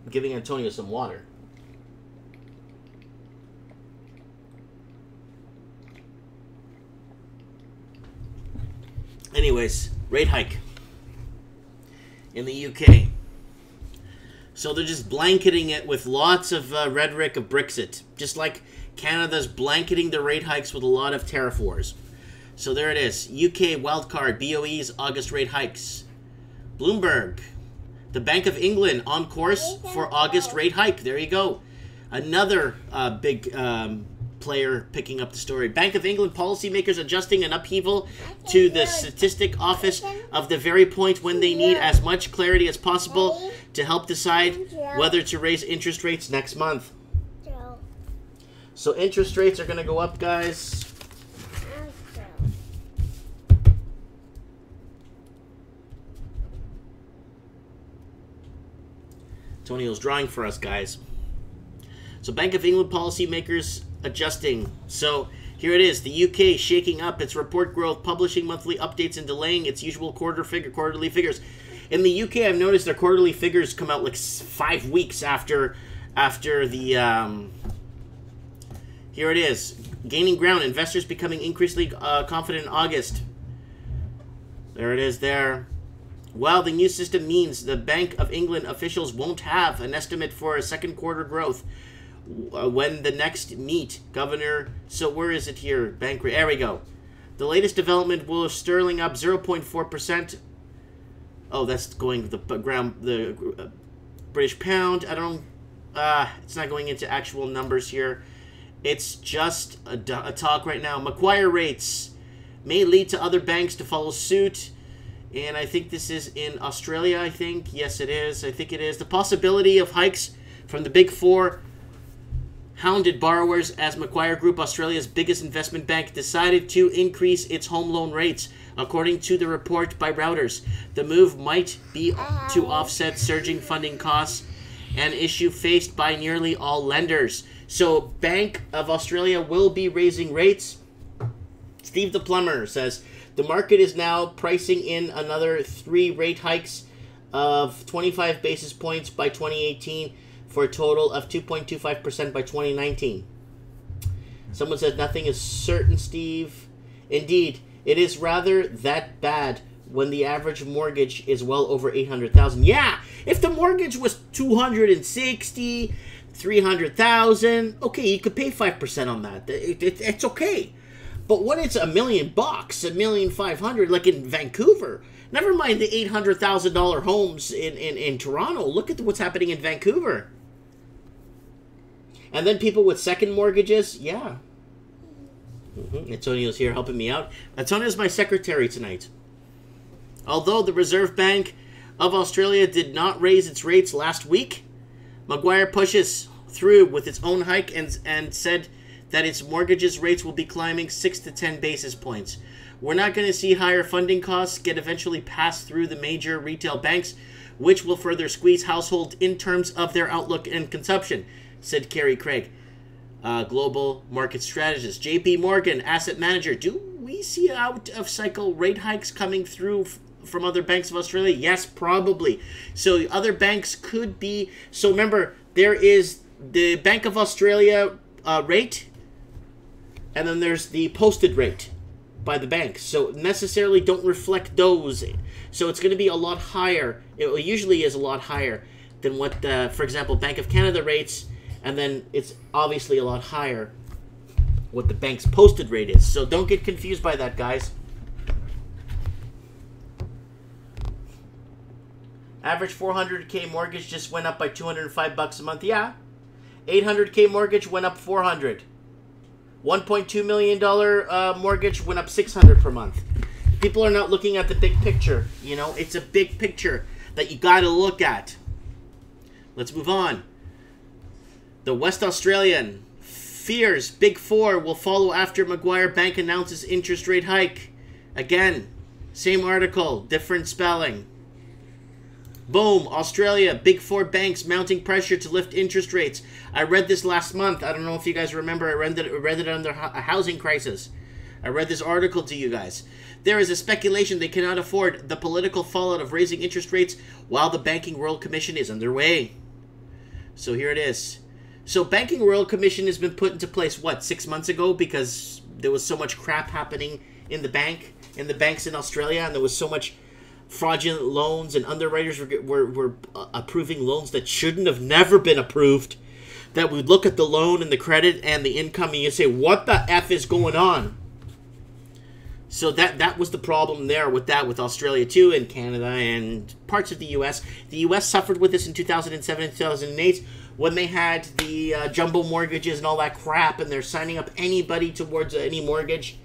I'm giving Antonio some water. Anyways, rate hike in the UK. So they're just blanketing it with lots of rhetoric of Brexit, just like Canada's blanketing the rate hikes with a lot of tariff wars. So there it is. UK wildcard, BOE's August rate hikes. Bloomberg, the Bank of England on course for August rate hike. There you go. Another big player picking up the story. Bank of England policymakers adjusting an upheaval to the statistic office of the very point when they need as much clarity as possible to help decide whether to raise interest rates next month. So interest rates are going to go up, guys. Antonio's drawing for us, guys. So Bank of England policymakers adjusting. So here it is. The UK shaking up its report growth, publishing monthly updates and delaying its usual quarterly figures. In the UK, I've noticed their quarterly figures come out like 5 weeks after the... Here it is. Gaining ground. Investors becoming increasingly confident in August. There it is there. While the new system means the Bank of England officials won't have an estimate for a second quarter growth when the next meet, Governor... So where is it here? Bank rate. There we go. The latest development will sterling up 0.4%. Oh, that's going the British pound. I don't... it's not going into actual numbers here. It's just a talk right now. Macquarie rates may lead to other banks to follow suit. And I think this is in Australia, I think. Yes, it is. I think it is. The possibility of hikes from the Big Four hounded borrowers as Macquarie Group, Australia's biggest investment bank, decided to increase its home loan rates, according to the report by Reuters. The move might be to offset surging funding costs, an issue faced by nearly all lenders. So Bank of Australia will be raising rates. Steve the plumber says the market is now pricing in another 3 rate hikes of 25 basis points by 2018 for a total of 2.25% by 2019. Someone says nothing is certain, Steve. Indeed, it is rather that bad when the average mortgage is well over $800,000. Yeah, if the mortgage was $260,000, $300,000, okay, you could pay 5% on that. It's okay. But when it's $1 million, $1,500,000, like in Vancouver, never mind the $800,000 homes in Toronto. Look at what's happening in Vancouver. And then people with second mortgages, yeah. Antonio's here helping me out. Antonio's my secretary tonight. Although the Reserve Bank of Australia did not raise its rates last week, Macquarie pushes through with its own hike and said that its mortgages rates will be climbing 6 to 10 basis points. We're not going to see higher funding costs get eventually passed through the major retail banks, which will further squeeze households in terms of their outlook and consumption, said Kerry Craig, global market strategist. JP Morgan, asset manager. Do we see out of cycle rate hikes coming through from other banks of Australia? Yes, probably. So other banks could be... So remember, there is the Bank of Australia rate, and then there's the posted rate by the bank. So necessarily don't reflect those. So it's going to be a lot higher. It usually is a lot higher than what, for example, Bank of Canada rates, and then it's obviously a lot higher what the bank's posted rate is. So don't get confused by that, guys. Average $400K mortgage just went up by $205 a month. Yeah. $800K mortgage went up $400. $1.2 million mortgage went up $600 per month. People are not looking at the big picture. You know, it's a big picture that you got to look at. Let's move on. The West Australian fears Big Four will follow after Macquarie Bank announces interest rate hike. Again, same article, different spelling. Boom, Australia, Big Four banks mounting pressure to lift interest rates. I read this last month. I don't know if you guys remember. I read it under a housing crisis. I read this article to you guys. There is a speculation they cannot afford the political fallout of raising interest rates while the Banking Royal Commission is underway. So here it is. So Banking Royal Commission has been put into place, what, 6 months ago? Because there was so much crap happening in the banks in Australia, and there was so much fraudulent loans, and underwriters were approving loans that shouldn't have never been approved, that we'd look at the loan and the credit and the income and you say, what the F is going on? So that was the problem there with that, with Australia too, and Canada and parts of the U.S. The U.S. suffered with this in 2007 and 2008 when they had the jumbo mortgages and all that crap, and they're signing up anybody towards any mortgage.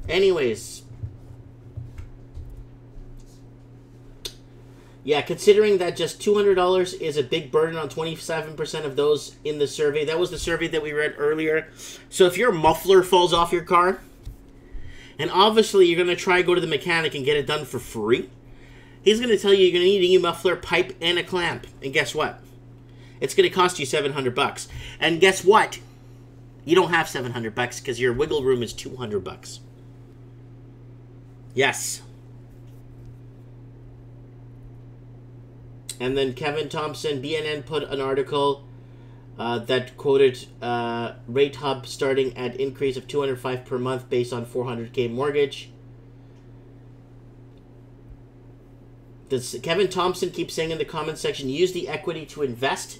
Anyways. Yeah, considering that just $200 is a big burden on 27% of those in the survey. That was the survey that we read earlier. So if your muffler falls off your car, and obviously you're going to try to go to the mechanic and get it done for free, he's going to tell you you're going to need a new muffler, pipe, and a clamp. And guess what? It's going to cost you $700. And guess what? You don't have $700 because your wiggle room is $200. Yes. And then Kevin Thompson, BNN put an article that quoted Rate Hub starting at increase of $205 per month based on $400K mortgage. Does Kevin Thompson keep saying in the comments section, use the equity to invest?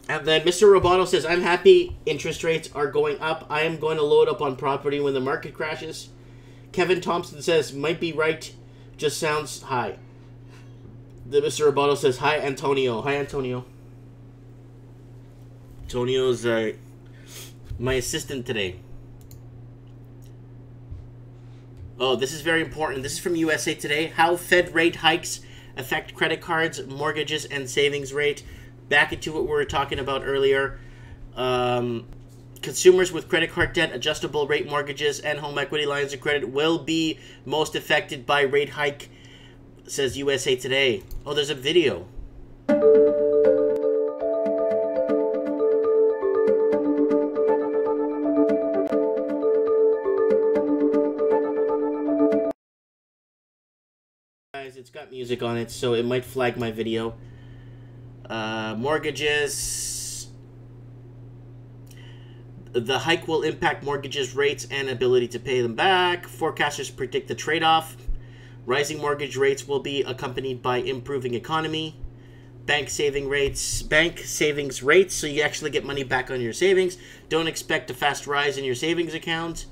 And then Mr. Roboto says, I'm happy interest rates are going up. I am going to load up on property when the market crashes. Kevin Thompson says, might be right, just sounds high. The Mr. Roboto says, hi, Antonio. Hi, Antonio. Antonio's my assistant today. Oh, this is very important. This is from USA Today. How Fed rate hikes affect credit cards, mortgages, and savings rate. Back into what we were talking about earlier. Consumers with credit card debt, adjustable rate mortgages, and home equity lines of credit will be most affected by rate hike, says USA Today. Oh, there's a video. Guys, it's got music on it, so it might flag my video. Mortgages. The hike will impact mortgages rates and ability to pay them back. Forecasters predict the trade-off. Rising mortgage rates will be accompanied by improving economy. Bank savings rates, so you actually get money back on your savings. Don't expect a fast rise in your savings account.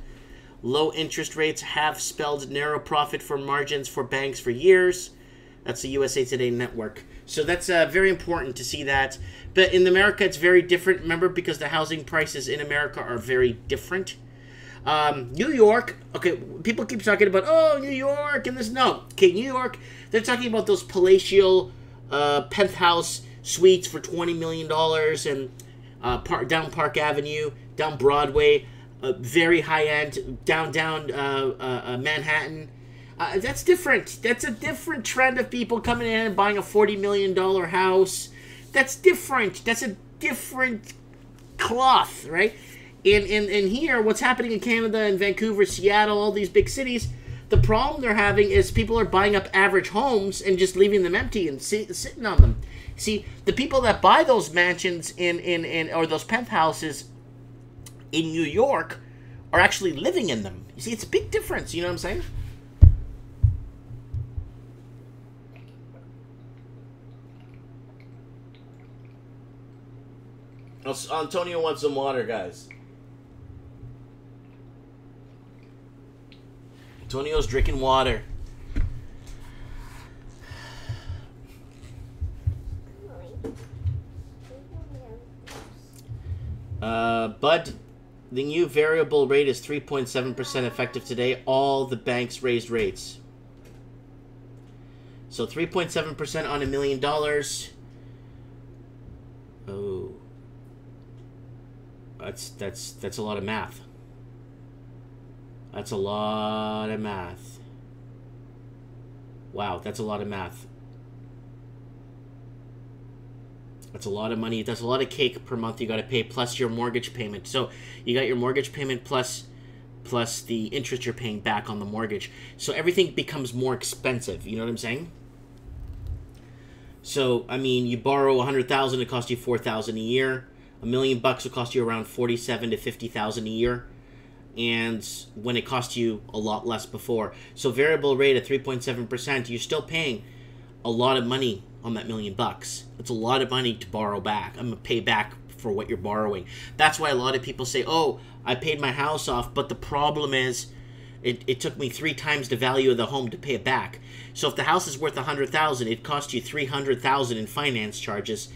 Low interest rates have spelled narrow profit for margins for banks for years. That's the USA Today network. So that's very important to see that. But in America, it's very different, remember, because the housing prices in America are very different. New York, okay, people keep talking about, oh, New York and this. No, okay, New York, they're talking about those palatial penthouse suites for $20 million and down Park Avenue, down Broadway, very high-end, down Manhattan. That's different. That's a different trend of people coming in and buying a $40 million house. That's different. That's a different cloth, right? In here, what's happening in Canada and Vancouver, Seattle, all these big cities, the problem they're having is people are buying up average homes and just leaving them empty and sitting on them. See, the people that buy those mansions or those penthouses in New York are actually living in them. You see, it's a big difference. You know what I'm saying? Antonio wants some water, guys. Antonio's drinking water. Bud, the new variable rate is 3.7% effective today. All the banks raised rates. So 3.7% on $1 million. Oh, that's a lot of math. That's a lot of math. Wow, that's a lot of math. That's a lot of money. That's a lot of cake per month you got to pay, plus your mortgage payment. So you got your mortgage payment plus the interest you're paying back on the mortgage. So everything becomes more expensive. You know what I'm saying? So I mean, you borrow $100,000, it costs you $4,000 a year. $1 million will cost you around $47,000 to $50,000 a year, and when it cost you a lot less before. So variable rate at 3.7%, you're still paying a lot of money on that $1 million. It's a lot of money to borrow back. I'm gonna pay back for what you're borrowing. That's why a lot of people say, "Oh, I paid my house off," but the problem is, it took me 3 times the value of the home to pay it back. So if the house is worth $100,000, it cost you $300,000 in finance charges,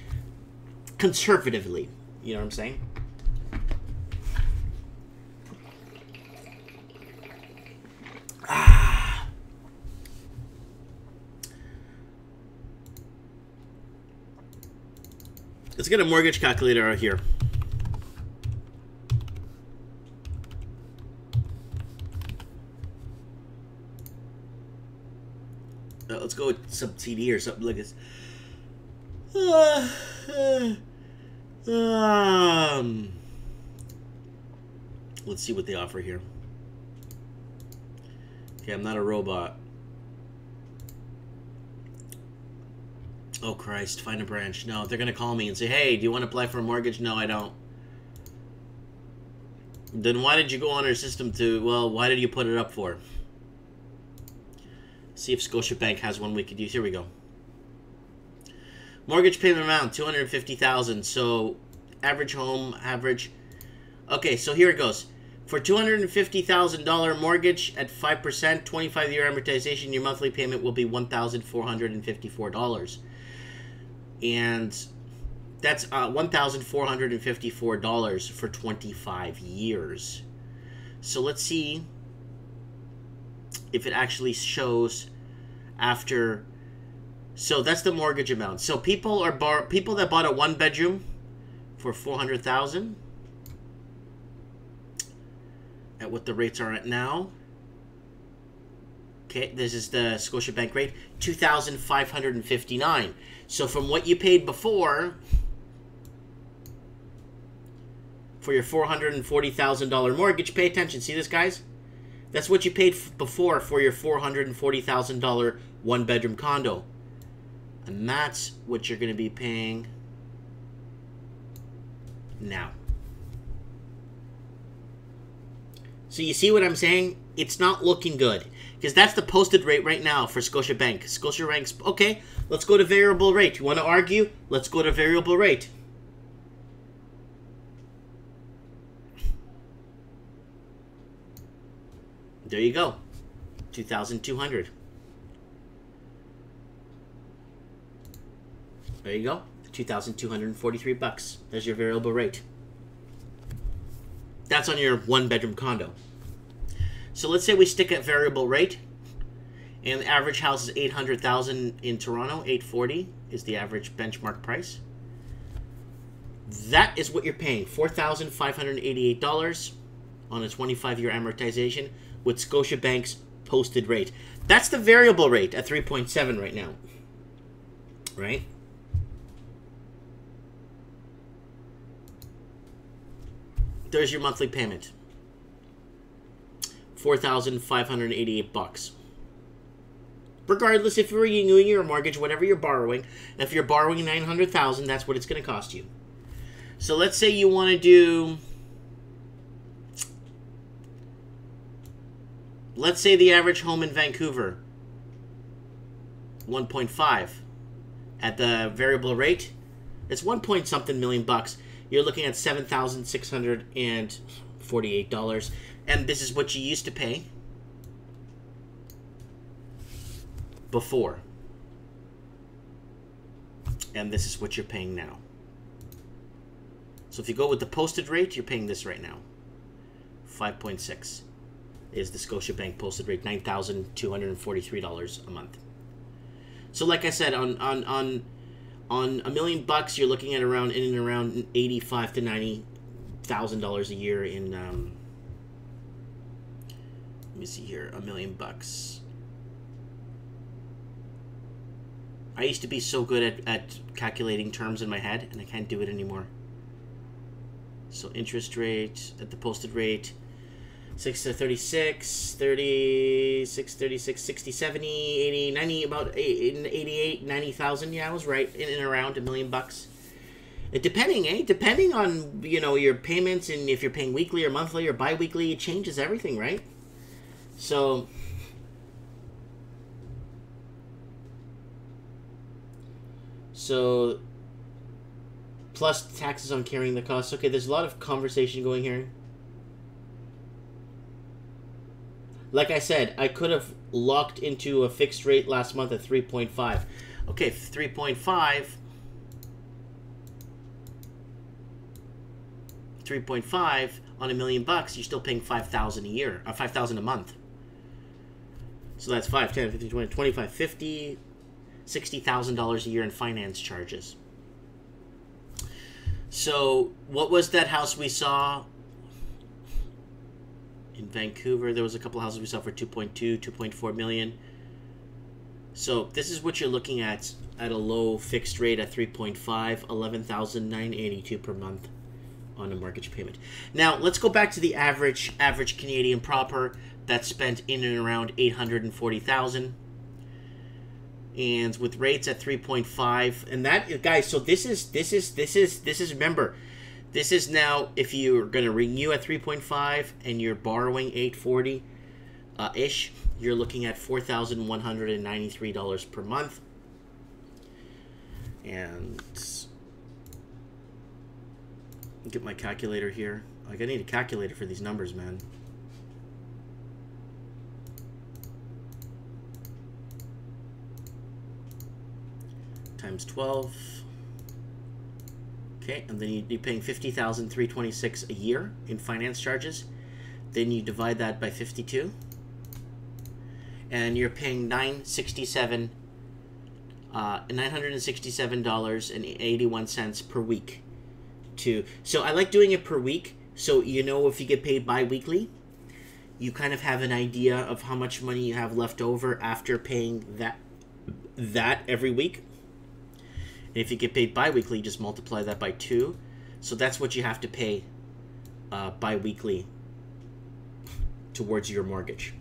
conservatively. You know what I'm saying? Let's get a mortgage calculator out here. Let's go with some TD or something like this. Let's see what they offer here. Okay, I'm not a robot. Oh Christ, find a branch. No, they're gonna call me and say, "Hey, do you want to apply for a mortgage?" No, I don't. Then why did you go on our system to, well, why did you put it up for? See if Scotiabank has one we could use. Here we go. Mortgage payment amount, $250,000. So average home, average. Okay, so here it goes. For $250,000 mortgage at 5%, 25-year amortization, your monthly payment will be $1,454. And that's $1,454 for 25 years. So let's see if it actually shows after. So that's the mortgage amount. So people that bought a 1-bedroom for $400,000 at what the rates are at now. Okay, this is the Scotiabank rate, $2,559. So from what you paid before for your $440,000 mortgage, pay attention. See this, guys? That's what you paid before for your $440,000 1-bedroom condo. And that's what you're going to be paying now. So you see what I'm saying? It's not looking good. Because that's the posted rate right now for Scotiabank. Scotiabank's, okay, let's go to variable rate. You want to argue? Let's go to variable rate. There you go. $2,200. There you go. $2,243. There's your variable rate. That's on your 1-bedroom condo. So let's say we stick at variable rate, and the average house is $800,000 in Toronto. $840 is the average benchmark price. That is what you're paying, $4,588 on a 25-year amortization with Scotiabank's posted rate. That's the variable rate at 3.7 right now, right? There's your monthly payment. $4,588. Regardless if you're renewing your mortgage, whatever you're borrowing, and if you're borrowing $900,000, that's what it's going to cost you. So let's say you want to do, let's say the average home in Vancouver, 1.5 at the variable rate. It's 1 point something million bucks. You're looking at $7,648. And this is what you used to pay before. And this is what you're paying now. So if you go with the posted rate, you're paying this right now. 5.6 is the Scotiabank posted rate, $9,243 a month. So like I said, on $1 million bucks, you're looking at around in and around $85,000 to $90,000 a year in. Let me see here, $1 million bucks. I used to be so good at calculating terms in my head, and I can't do it anymore. So interest rate at the posted rate, 6 to 36, 36, 36, 60, 70, 80, 90, about 88, 90,000. Yeah, I was right, in and around $1 million bucks. It depending on, you know, your payments, and if you're paying weekly or monthly or bi-weekly, it changes everything, right? So plus taxes on carrying the costs. Okay, there's a lot of conversation going here. Like I said, I could have locked into a fixed rate last month at 3.5. Okay, 3.5. 3.5 on $1 million bucks, you're still paying $5,000 a year, or $5,000 a month. So that's 5, 10, 15, 20, 25, 50, $60,000 a year in finance charges. So what was that house we saw in Vancouver? There was a couple of houses we saw for 2.2, 2.4 million. So this is what you're looking at a low fixed rate at 3.5, $11,982 per month on a mortgage payment. Now let's go back to the average Canadian proper that's spent in and around $840,000, and with rates at 3.5, and that, guys, so this is remember, this is now if you're going to renew at 3.5 and you're borrowing 840 ish, you're looking at $4,193 per month. And get my calculator here. Like, I need a calculator for these numbers, man. Times 12. Okay, and then you're paying $50,326 a year in finance charges. Then you divide that by 52, and you're paying $967.81 per week. So I like doing it per week, so you know if you get paid bi-weekly, you kind of have an idea of how much money you have left over after paying that every week. And if you get paid bi-weekly, just multiply that by 2. So that's what you have to pay bi-weekly towards your mortgage.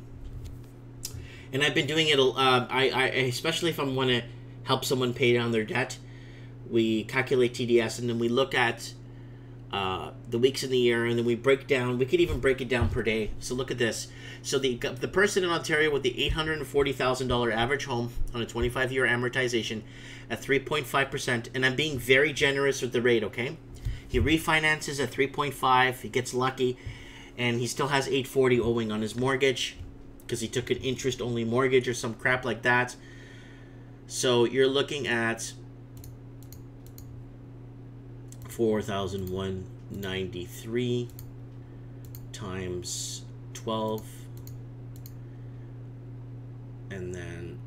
And I've been doing it, I especially if I want to help someone pay down their debt, we calculate TDS, and then we look at the weeks in the year, and then we break down. We could even break it down per day. So look at this. So the person in Ontario with the $840,000 average home on a 25-year amortization at 3.5%, and I'm being very generous with the rate, okay? He refinances at 3.5. He gets lucky, and he still has $840 owing on his mortgage because he took an interest-only mortgage or some crap like that. So you're looking at $4,193 times 12, and then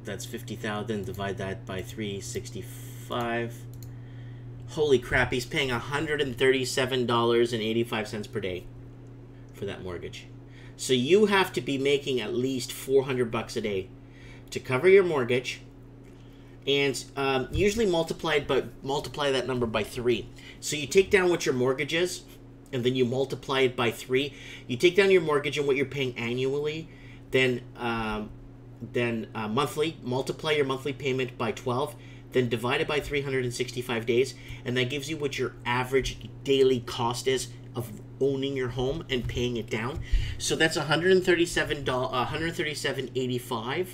that's 50,000. Divide that by 365. Holy crap! He's paying $137.85 per day for that mortgage. So you have to be making at least $400 a day to cover your mortgage. And usually multiply that number by 3. So you take down what your mortgage is, and then you multiply it by 3. You take down your mortgage and what you're paying annually, then monthly, multiply your monthly payment by 12, then divide it by 365 days, and that gives you what your average daily cost is of owning your home and paying it down. So that's $137.85.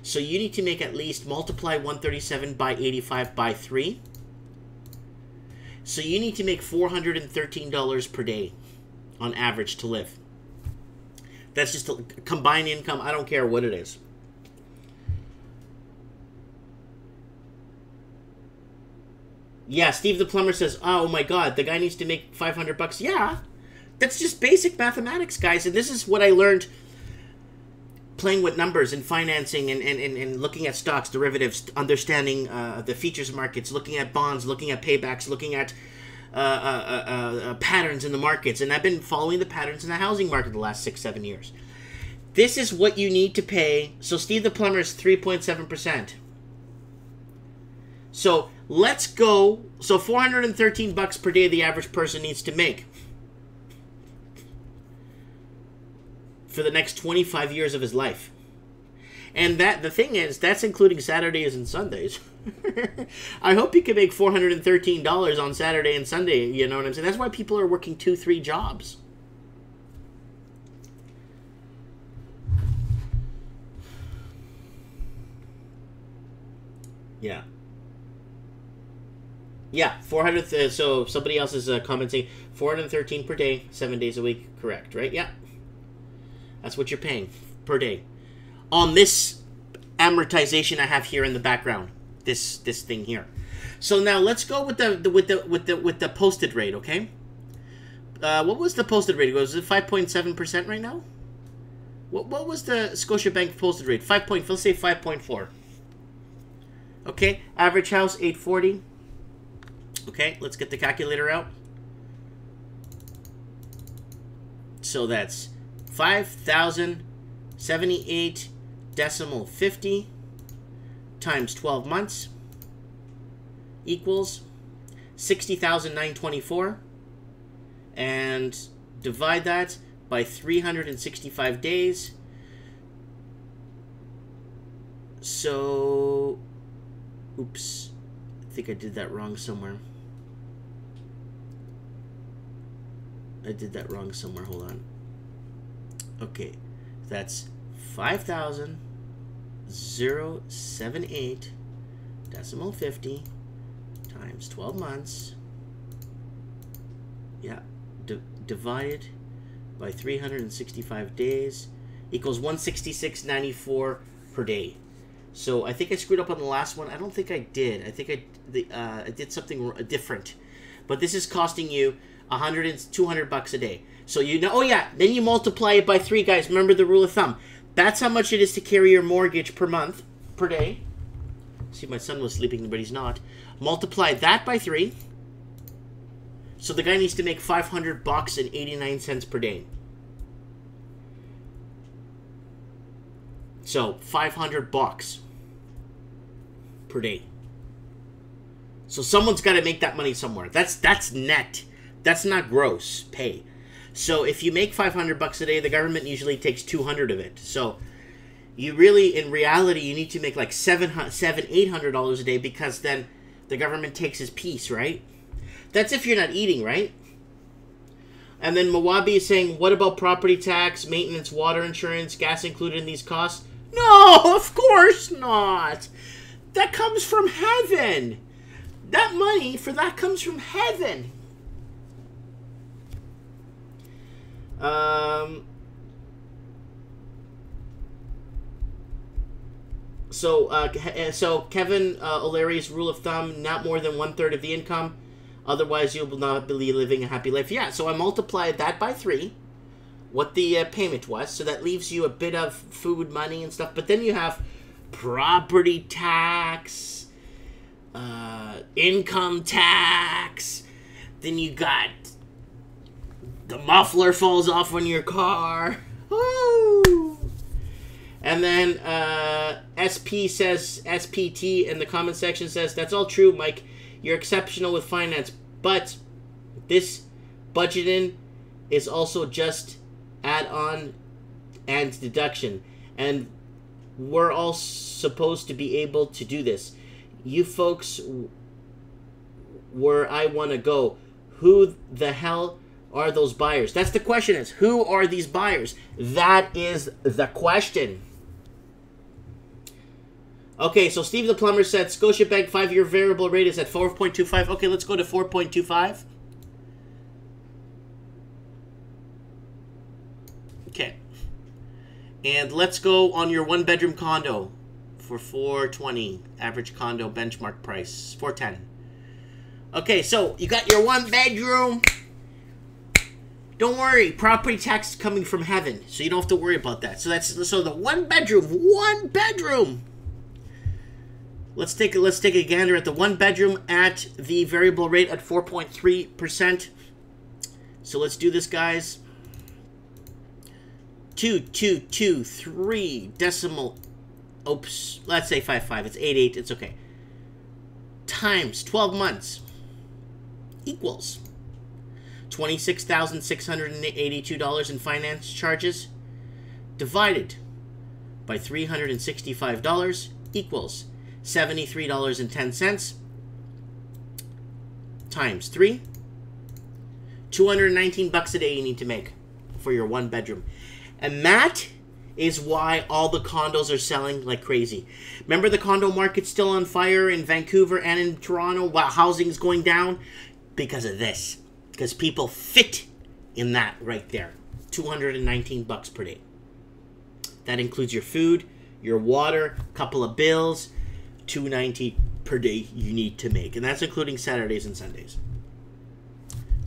So you need to make at least, multiply 137 by 85 by 3. So you need to make $413 per day on average to live. That's just a combined income. I don't care what it is. Yeah, Steve the plumber says, oh my God, the guy needs to make $500. Yeah, that's just basic mathematics, guys. And this is what I learned playing with numbers and financing and looking at stocks, derivatives, understanding the features markets, looking at bonds, looking at paybacks, looking at patterns in the markets. And I've been following the patterns in the housing market the last 6-7 years. This is what you need to pay. So Steve the plumber is 3.7%. So let's go. So $413 per day the average person needs to make for the next 25 years of his life. And that the thing is, that's including Saturdays and Sundays. I hope you can make $413 on Saturday and Sunday, you know what I'm saying? That's why people are working 2-3 jobs. Yeah. Yeah, 400. So somebody else is commenting 413 per day, 7 days a week. Correct, right? Yeah, that's what you're paying per day on this amortization I have here in the background. This thing here. So now let's go with the posted rate. Okay. What was the posted rate? Was it 5.7% right now? What was the Scotiabank posted rate? Let's say 5.4. Okay, average house 840. Okay, let's get the calculator out. So that's 5,078.50 times 12 months equals 60,924, and divide that by 365 days. So, oops, I think I did that wrong somewhere. Hold on. Okay, that's 5,078.50 times 12 months. Yeah, divided by 365 days equals 166.94 per day. So I think I screwed up on the last one. I don't think I did. I think I did something different. But this is costing you $200 a day. So you know, oh yeah, then you multiply it by 3, guys. Remember the rule of thumb. That's how much it is to carry your mortgage per month, per day. See, my son was sleeping, but he's not. Multiply that by 3. So the guy needs to make $500.89 per day. So $500 per day. So someone's got to make that money somewhere. That's net. That's not gross pay. So if you make $500 a day, the government usually takes $200 of it. So you really, in reality, you need to make like $800 a day, because then the government takes his piece, right? That's if you're not eating, right? And then Mawabi is saying, what about property tax, maintenance, water insurance, gas included in these costs? No, of course not. That comes from heaven. That money for that comes from heaven. So Kevin O'Leary's rule of thumb, not more than 1/3 of the income. Otherwise, you will not be living a happy life. Yeah, so I multiplied that by 3, what the payment was. So that leaves you a bit of food money and stuff. But then you have property tax, income tax. Then you got the muffler falls off on your car. Woo! And then SPT in the comment section says, that's all true, Mike. You're exceptional with finance, but this budgeting is also just add-on and deduction, and we're all supposed to be able to do this. You folks, where I want to go, who the hell are those buyers? That's the question, is who are these buyers? That is the question. Okay, so Steve the plumber said Scotiabank 5-year variable rate is at 4.25. Okay, let's go to 4.25. Okay. And let's go on your 1-bedroom condo for $420. Average condo benchmark price, $410. Okay, so you got your 1 bedroom. Don't worry, property tax is coming from heaven, so you don't have to worry about that. So the 1 bedroom, 1 bedroom. Let's take a gander at the 1 bedroom at the variable rate at 4.3%. So let's do this, guys. 2223 decimal. Oops, let's say 55. It's 88. It's okay. Times 12 months equals $26,682 in finance charges divided by $365 equals $73.10 times 3. $219 a day you need to make for your 1 bedroom. And that is why all the condos are selling like crazy. Remember, the condo market's still on fire in Vancouver and in Toronto while housing's going down? Because of this. Because people fit in that right there. $219 per day. That includes your food, your water, couple of bills. $290 per day you need to make. And that's including Saturdays and Sundays.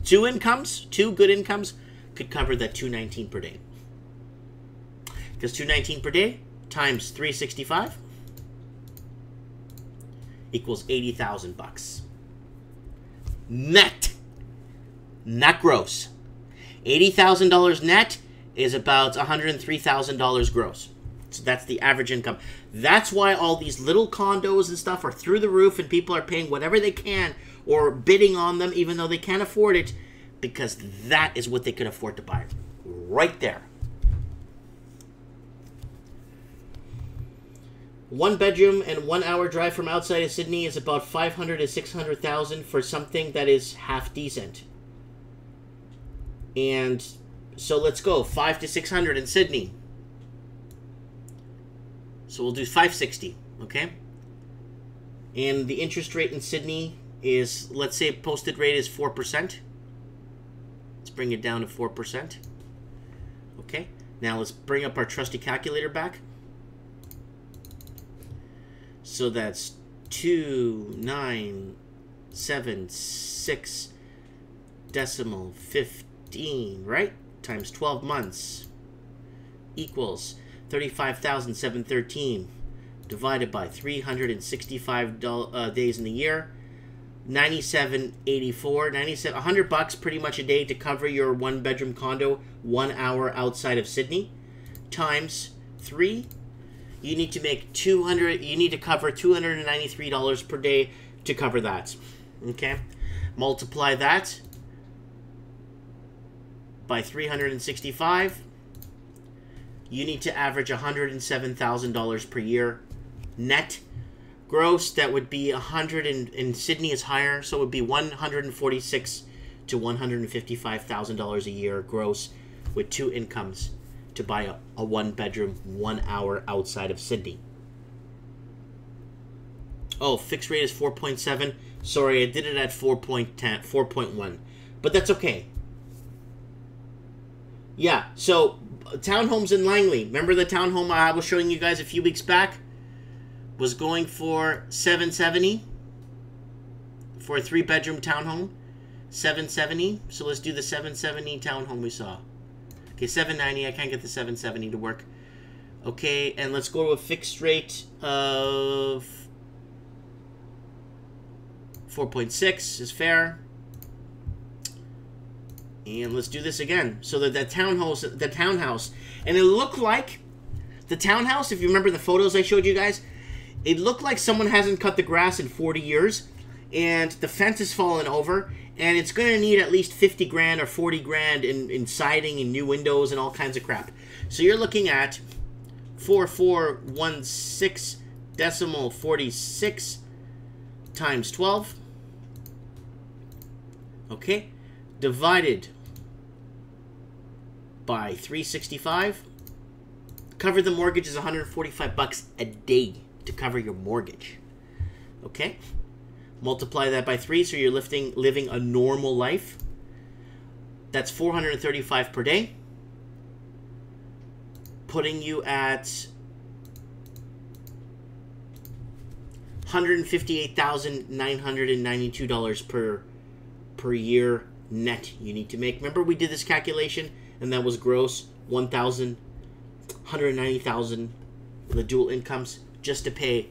2 incomes, 2 good incomes, could cover that $219 per day. Because $219 per day times 365 equals $80,000 net, not gross. $80,000 net is about $103,000 gross. So that's the average income. That's why all these little condos and stuff are through the roof, and people are paying whatever they can or bidding on them even though they can't afford it, because that is what they can afford to buy right there. 1 bedroom and 1 hour drive from outside of Sydney is about $500,000 to $600,000 for something that is half decent. And so let's go $500 to $600 in Sydney. So we'll do $560, okay? And the interest rate in Sydney is, let's say posted rate is 4%. Let's bring it down to 4%. Okay, now let's bring up our trusty calculator back. So that's 2976 decimal 15, right? Times 12 months equals 35,713 divided by 365 days in the year. 97.84, $100 pretty much a day to cover your 1 bedroom condo 1 hour outside of Sydney, times 3. You need to make you need to cover $293 per day to cover that. Okay? Multiply that by 365. You need to average $107,000 per year net. Gross, that would be 100, in Sydney is higher, so it would be $146,000 to $155,000 a year gross with 2 incomes to buy a 1 bedroom 1 hour outside of Sydney. Oh, fixed rate is 4.7. Sorry, I did it at 4.1, but that's okay. Yeah, so townhomes in Langley. Remember the townhome I was showing you guys a few weeks back? Was going for $770 for a 3-bedroom townhome. $770. So let's do the $770 townhome we saw. Okay, $790. I can't get the $770 to work. Okay, and let's go to a fixed rate of 4.6 is fair. And let's do this again. So that the townhouse, and it looked like the townhouse, if you remember the photos I showed you guys, it looked like someone hasn't cut the grass in 40 years, and the fence is fallen over, and it's going to need at least 50 grand or 40 grand in siding and new windows and all kinds of crap. So you're looking at 4416 decimal 46 times 12. Okay, divided by 365. Cover the mortgage is $145 a day to cover your mortgage. Okay, multiply that by 3, so you're living a normal life. That's $435 per day, putting you at $158,992 per year net you need to make. Remember we did this calculation, and that was gross, $190,000 the dual incomes just to pay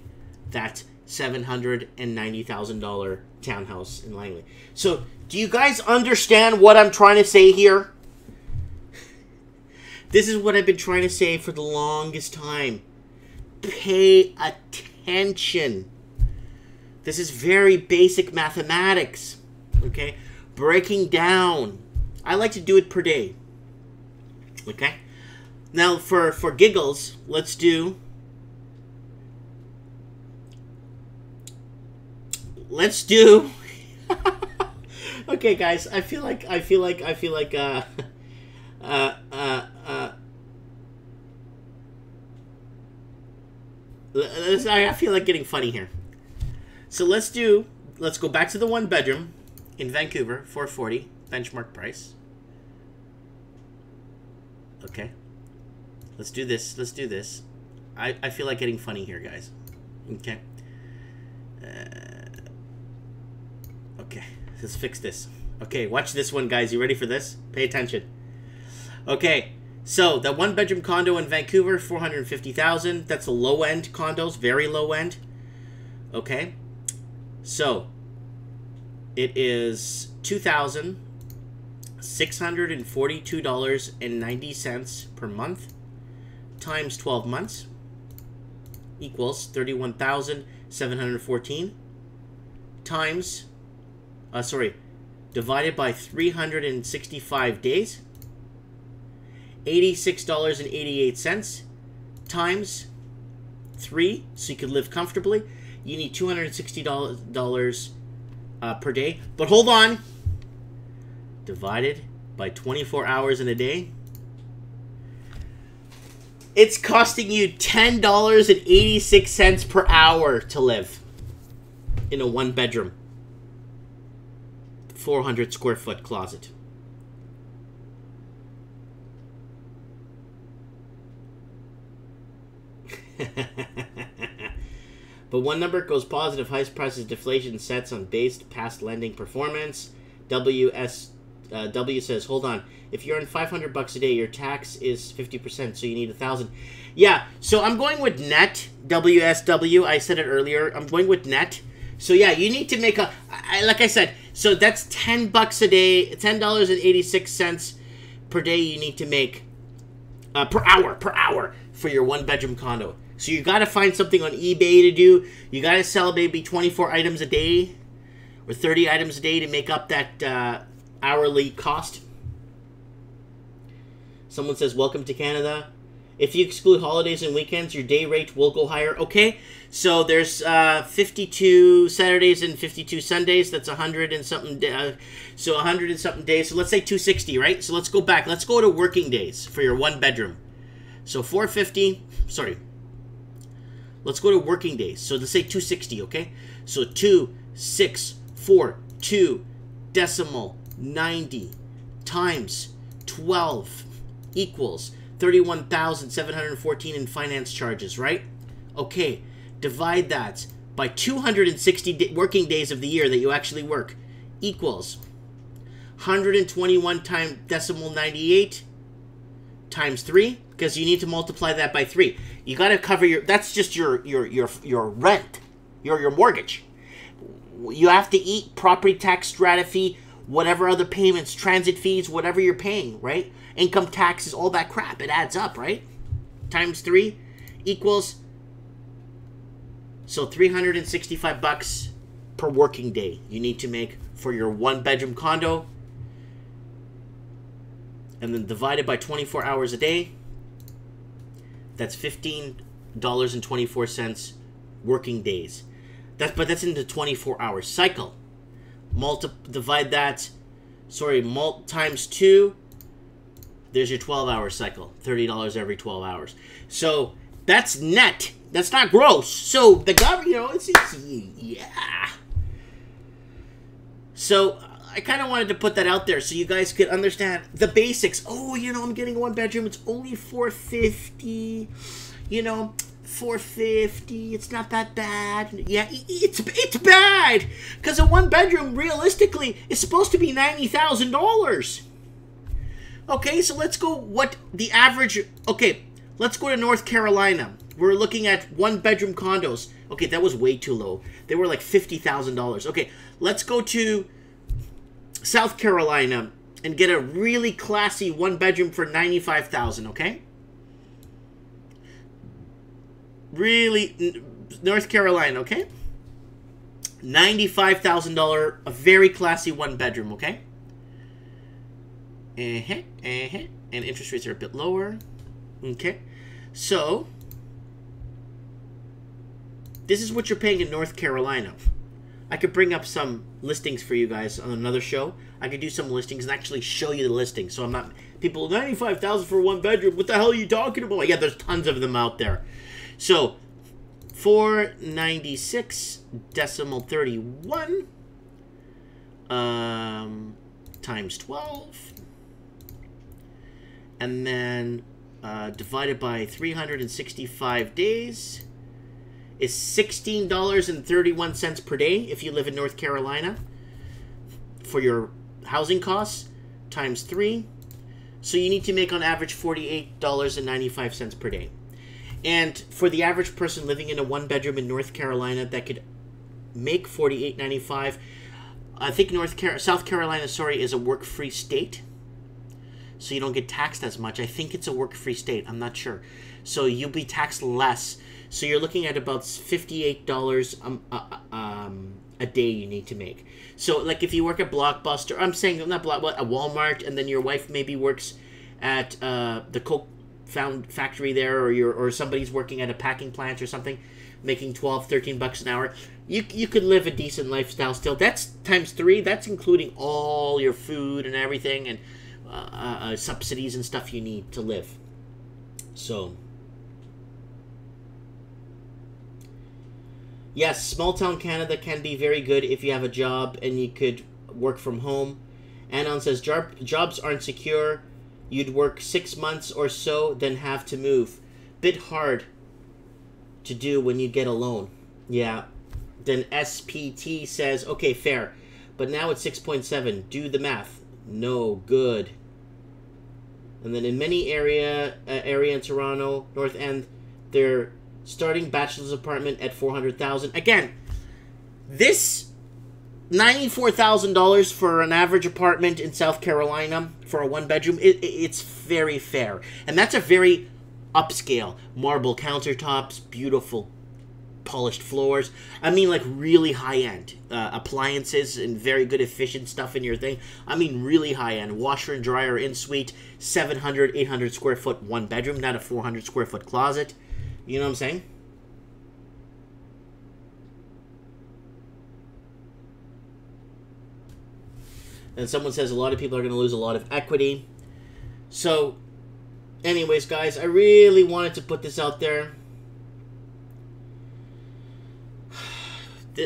that $790,000 townhouse in Langley. So, do you guys understand what I'm trying to say here? This is what I've been trying to say for the longest time. Pay attention. This is very basic mathematics. Okay? Breaking down. I like to do it per day. Okay? Now, for giggles, let's do... Okay, guys, I feel like I feel like getting funny here. So let's go back to the one bedroom in Vancouver, $440 benchmark price. Okay. Let's do this. I feel like getting funny here, guys. Okay. Okay, let's fix this. Okay, watch this one, guys. You ready for this? Pay attention. Okay, so the one bedroom condo in Vancouver, $450,000. That's a low end condos, very low end. Okay, so it is $2,642.90 per month times 12 months equals $31,714 times divided by 365 days, $86.88 times 3, so you could live comfortably. You need $260 per day. But hold on. Divided by 24 hours in a day, it's costing you $10.86 per hour to live in a one bedroom, 400 square foot closet. But one number goes positive. Highest prices deflation sets on based past lending performance. W says, hold on. If you earn $500 a day, your tax is 50%, so you need $1,000. Yeah, so I'm going with net. WSW. I said it earlier. I'm going with net. So yeah, you need to make like I said. So that's $10 a day. $10.86 per day you need to make per hour for your one bedroom condo. So you got to find something on eBay to do. You got to sell maybe 24 items a day or 30 items a day to make up that hourly cost. Someone says, welcome to Canada. If you exclude holidays and weekends, your day rate will go higher. Okay, so there's 52 Saturdays and 52 Sundays. That's 100 and something. So 100 and something days. So let's say 260, right? So let's go back. Let's go to working days for your one bedroom. So 450. Sorry. Let's go to working days. So let's say 260, okay? So 2,642 decimal 90 times 12 equals 31,714 in finance charges, right? Okay, divide that by 260 working days of the year that you actually work equals 121 times decimal 98 times 3, because you need to multiply that by 3. You got to cover that's just your rent, your mortgage. You have to eat property tax, strata fee, whatever other payments, transit fees, whatever you're paying, right? Income taxes, all that crap. It adds up, right? Times 3 equals, so $365 per working day you need to make for your one bedroom condo. And then divided by 24 hours a day, that's $15.24 working days. But that's in the 24-hour cycle. Divide that, times 2, there's your 12-hour cycle. $30 every 12 hours. So that's net. That's not gross. So the government, it's yeah. So I kind of wanted to put that out there so you guys could understand the basics. Oh, I'm getting a one bedroom. It's only $450. $450. It's not that bad. Yeah, it's bad because a one bedroom realistically is supposed to be $90,000. Okay, so let's go. What the average? Okay, let's go to North Carolina. We're looking at one bedroom condos. Okay, that was way too low. They were like $50,000. Okay, let's go to South Carolina and get a really classy one bedroom for $95,000. Okay. Really, North Carolina, okay? $95,000, a very classy one bedroom, okay? And interest rates are a bit lower, okay? So, this is what you're paying in North Carolina. I could bring up some listings for you guys on another show. I could do some listings and actually show you the listings. So I'm not, people, $95,000 for one bedroom, what the hell are you talking about? Yeah, there's tons of them out there. So, 496.31 times 12, and then divided by 365 days is $16.31 per day if you live in North Carolina for your housing costs times 3. So you need to make on average $48.95 per day. And for the average person living in a one bedroom in North Carolina that could make $48.95, I think South Carolina, is a work-free state. So you don't get taxed as much. I think it's a work-free state. I'm not sure. So you'll be taxed less. So you're looking at about $58 a day you need to make. So like if you work at Blockbuster, I'm saying not Blockbuster, at Walmart, and then your wife maybe works at the Coke factory there, or somebody's working at a packing plant or something, making $12-13 an hour, you could live a decent lifestyle still. That's times 3. That's including all your food and everything, and subsidies and stuff you need to live. So yes, small town Canada can be very good if you have a job and you could work from home. Anon says jobs aren't secure. You'd work 6 months or so, then have to move. Bit hard to do when you get a loan. Yeah. Then SPT says, okay, fair. But now it's 6.7. Do the math. No good. And then in many area in Toronto, North End, they're starting bachelor's apartment at $400,000. Again, this $94,000 for an average apartment in South Carolina for a one bedroom, it's very fair. And that's a very upscale. Marble countertops, beautiful polished floors. I mean, like really high end appliances and very good efficient stuff in your thing. I mean, really high end. Washer and dryer in suite, 700, 800 square foot one bedroom, not a 400 square foot closet. You know what I'm saying? And someone says a lot of people are going to lose a lot of equity. So, anyways, guys, I really wanted to put this out there.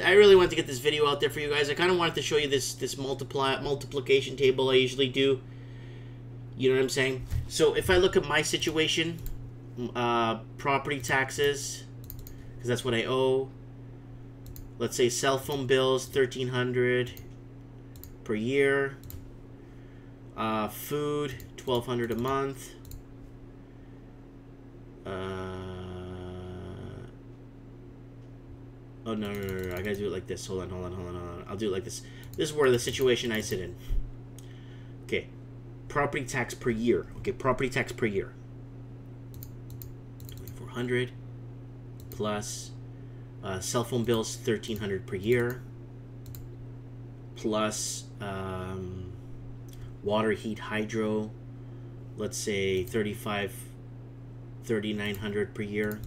I really wanted to get this video out there for you guys. I kind of wanted to show you this multiplication table I usually do. You know what I'm saying? So, if I look at my situation, property taxes, because that's what I owe. Let's say cell phone bills, $1,300 per year. Food, $1,200 a month. Oh, no, I gotta do it like this. Hold on. I'll do it like this. This is where the situation I sit in. Okay. Property tax per year. Okay, property tax per year. $2,400 plus cell phone bills, $1,300 per year, plus water, heat, hydro, let's say $3,900 per year.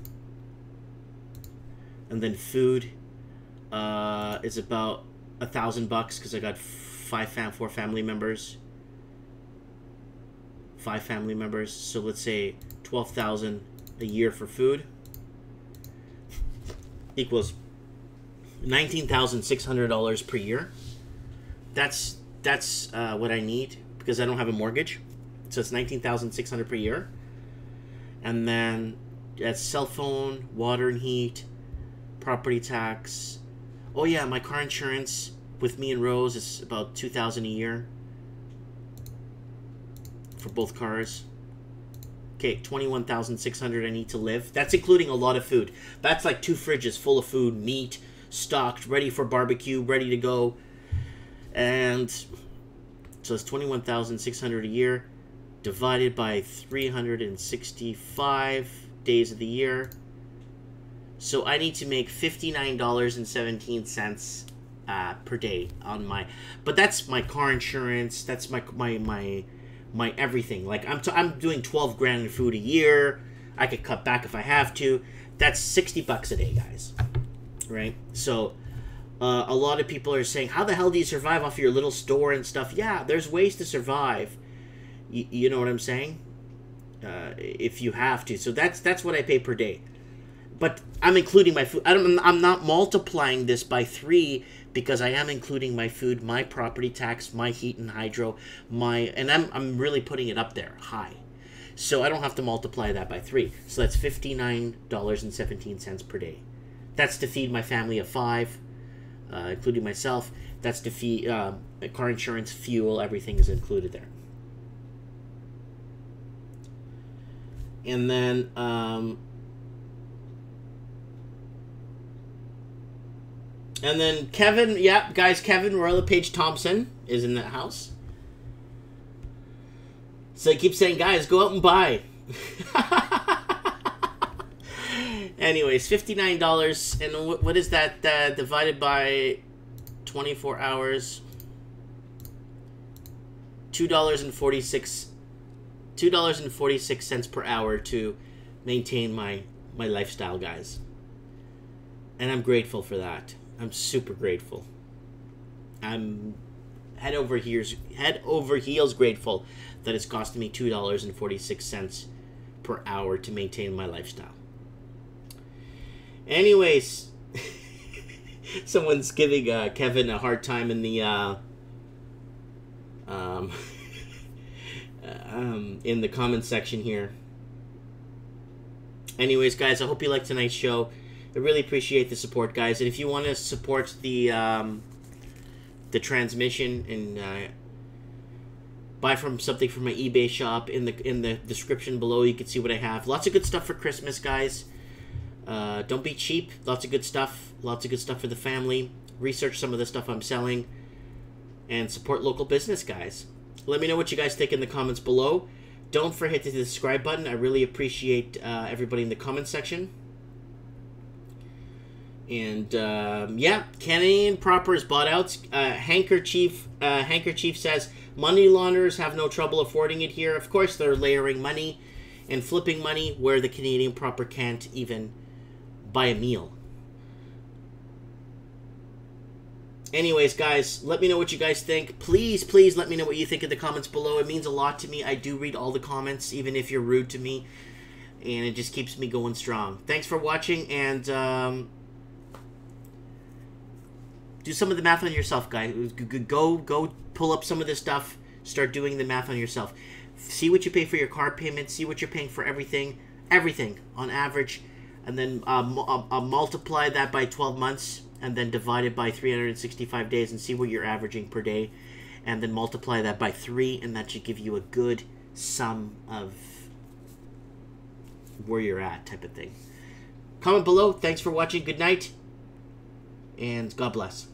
And then food is about $1,000 because I got 4 family members. 5 family members, so let's say $12,000 a year for food equals $19,600 per year. That's what I need because I don't have a mortgage, so it's $19,600 per year. And then That's cell phone, water and heat, property tax. Oh yeah, my car insurance with me and Rose is about $2,000 a year for both cars. Okay, $21,600 I need to live. That's including a lot of food. That's like 2 fridges full of food, meat, stocked, ready for barbecue, ready to go. And so it's $21,600 a year divided by 365 days of the year. So I need to make $59.17 per day on my, but that's my car insurance. That's my everything. Like I'm doing 12 grand in food a year. I could cut back if I have to. That's $60 a day, guys. Right? So a lot of people are saying, how the hell do you survive off your little store and stuff? Yeah, there's ways to survive. You know what I'm saying? If you have to. So that's what I pay per day. But I'm including my food. I'm not multiplying this by 3 because I am including my food, my property tax, my heat and hydro, and I'm really putting it up there high. So I don't have to multiply that by 3. So that's $59.17 per day. That's to feed my family of 5, including myself. That's to feed car insurance, fuel, everything is included there. And then Kevin, yeah, guys, Kevin Royal Page Thompson is in that house. So he keeps saying, guys, go out and buy. Anyways, $59. And what is that divided by 24 hours? $2.46 per hour to maintain my lifestyle, guys. And I'm grateful for that. I'm super grateful. I'm head over heels grateful that it's costing me $2.46 per hour to maintain my lifestyle. Anyways, someone's giving Kevin a hard time in the in the comment section here. Anyways, guys, I hope you liked tonight's show. I really appreciate the support, guys. And if you want to support the transmission and buy something from my eBay shop, in the description below, you can see what I have. Lots of good stuff for Christmas, guys. Don't be cheap. Lots of good stuff. Lots of good stuff for the family. Research some of the stuff I'm selling, and support local business, guys. Let me know what you guys think in the comments below. Don't forget to hit the subscribe button. I really appreciate everybody in the comment section. And yeah, Canadian Proper is bought out. Handkerchief says money launderers have no trouble affording it here. Of course, they're layering money and flipping money where the Canadian Proper can't even buy a meal. Anyways, guys, let me know what you guys think. Please, please let me know what you think in the comments below. It means a lot to me. I do read all the comments, even if you're rude to me. And it just keeps me going strong. Thanks for watching, and do some of the math on yourself, guys. Go pull up some of this stuff. Start doing the math on yourself. See what you pay for your car payment. See what you're paying for everything on average. And then multiply that by 12 months. And then divide it by 365 days and see what you're averaging per day. And then multiply that by 3. And that should give you a good sum of where you're at, type of thing. Comment below. Thanks for watching. Good night. And God bless.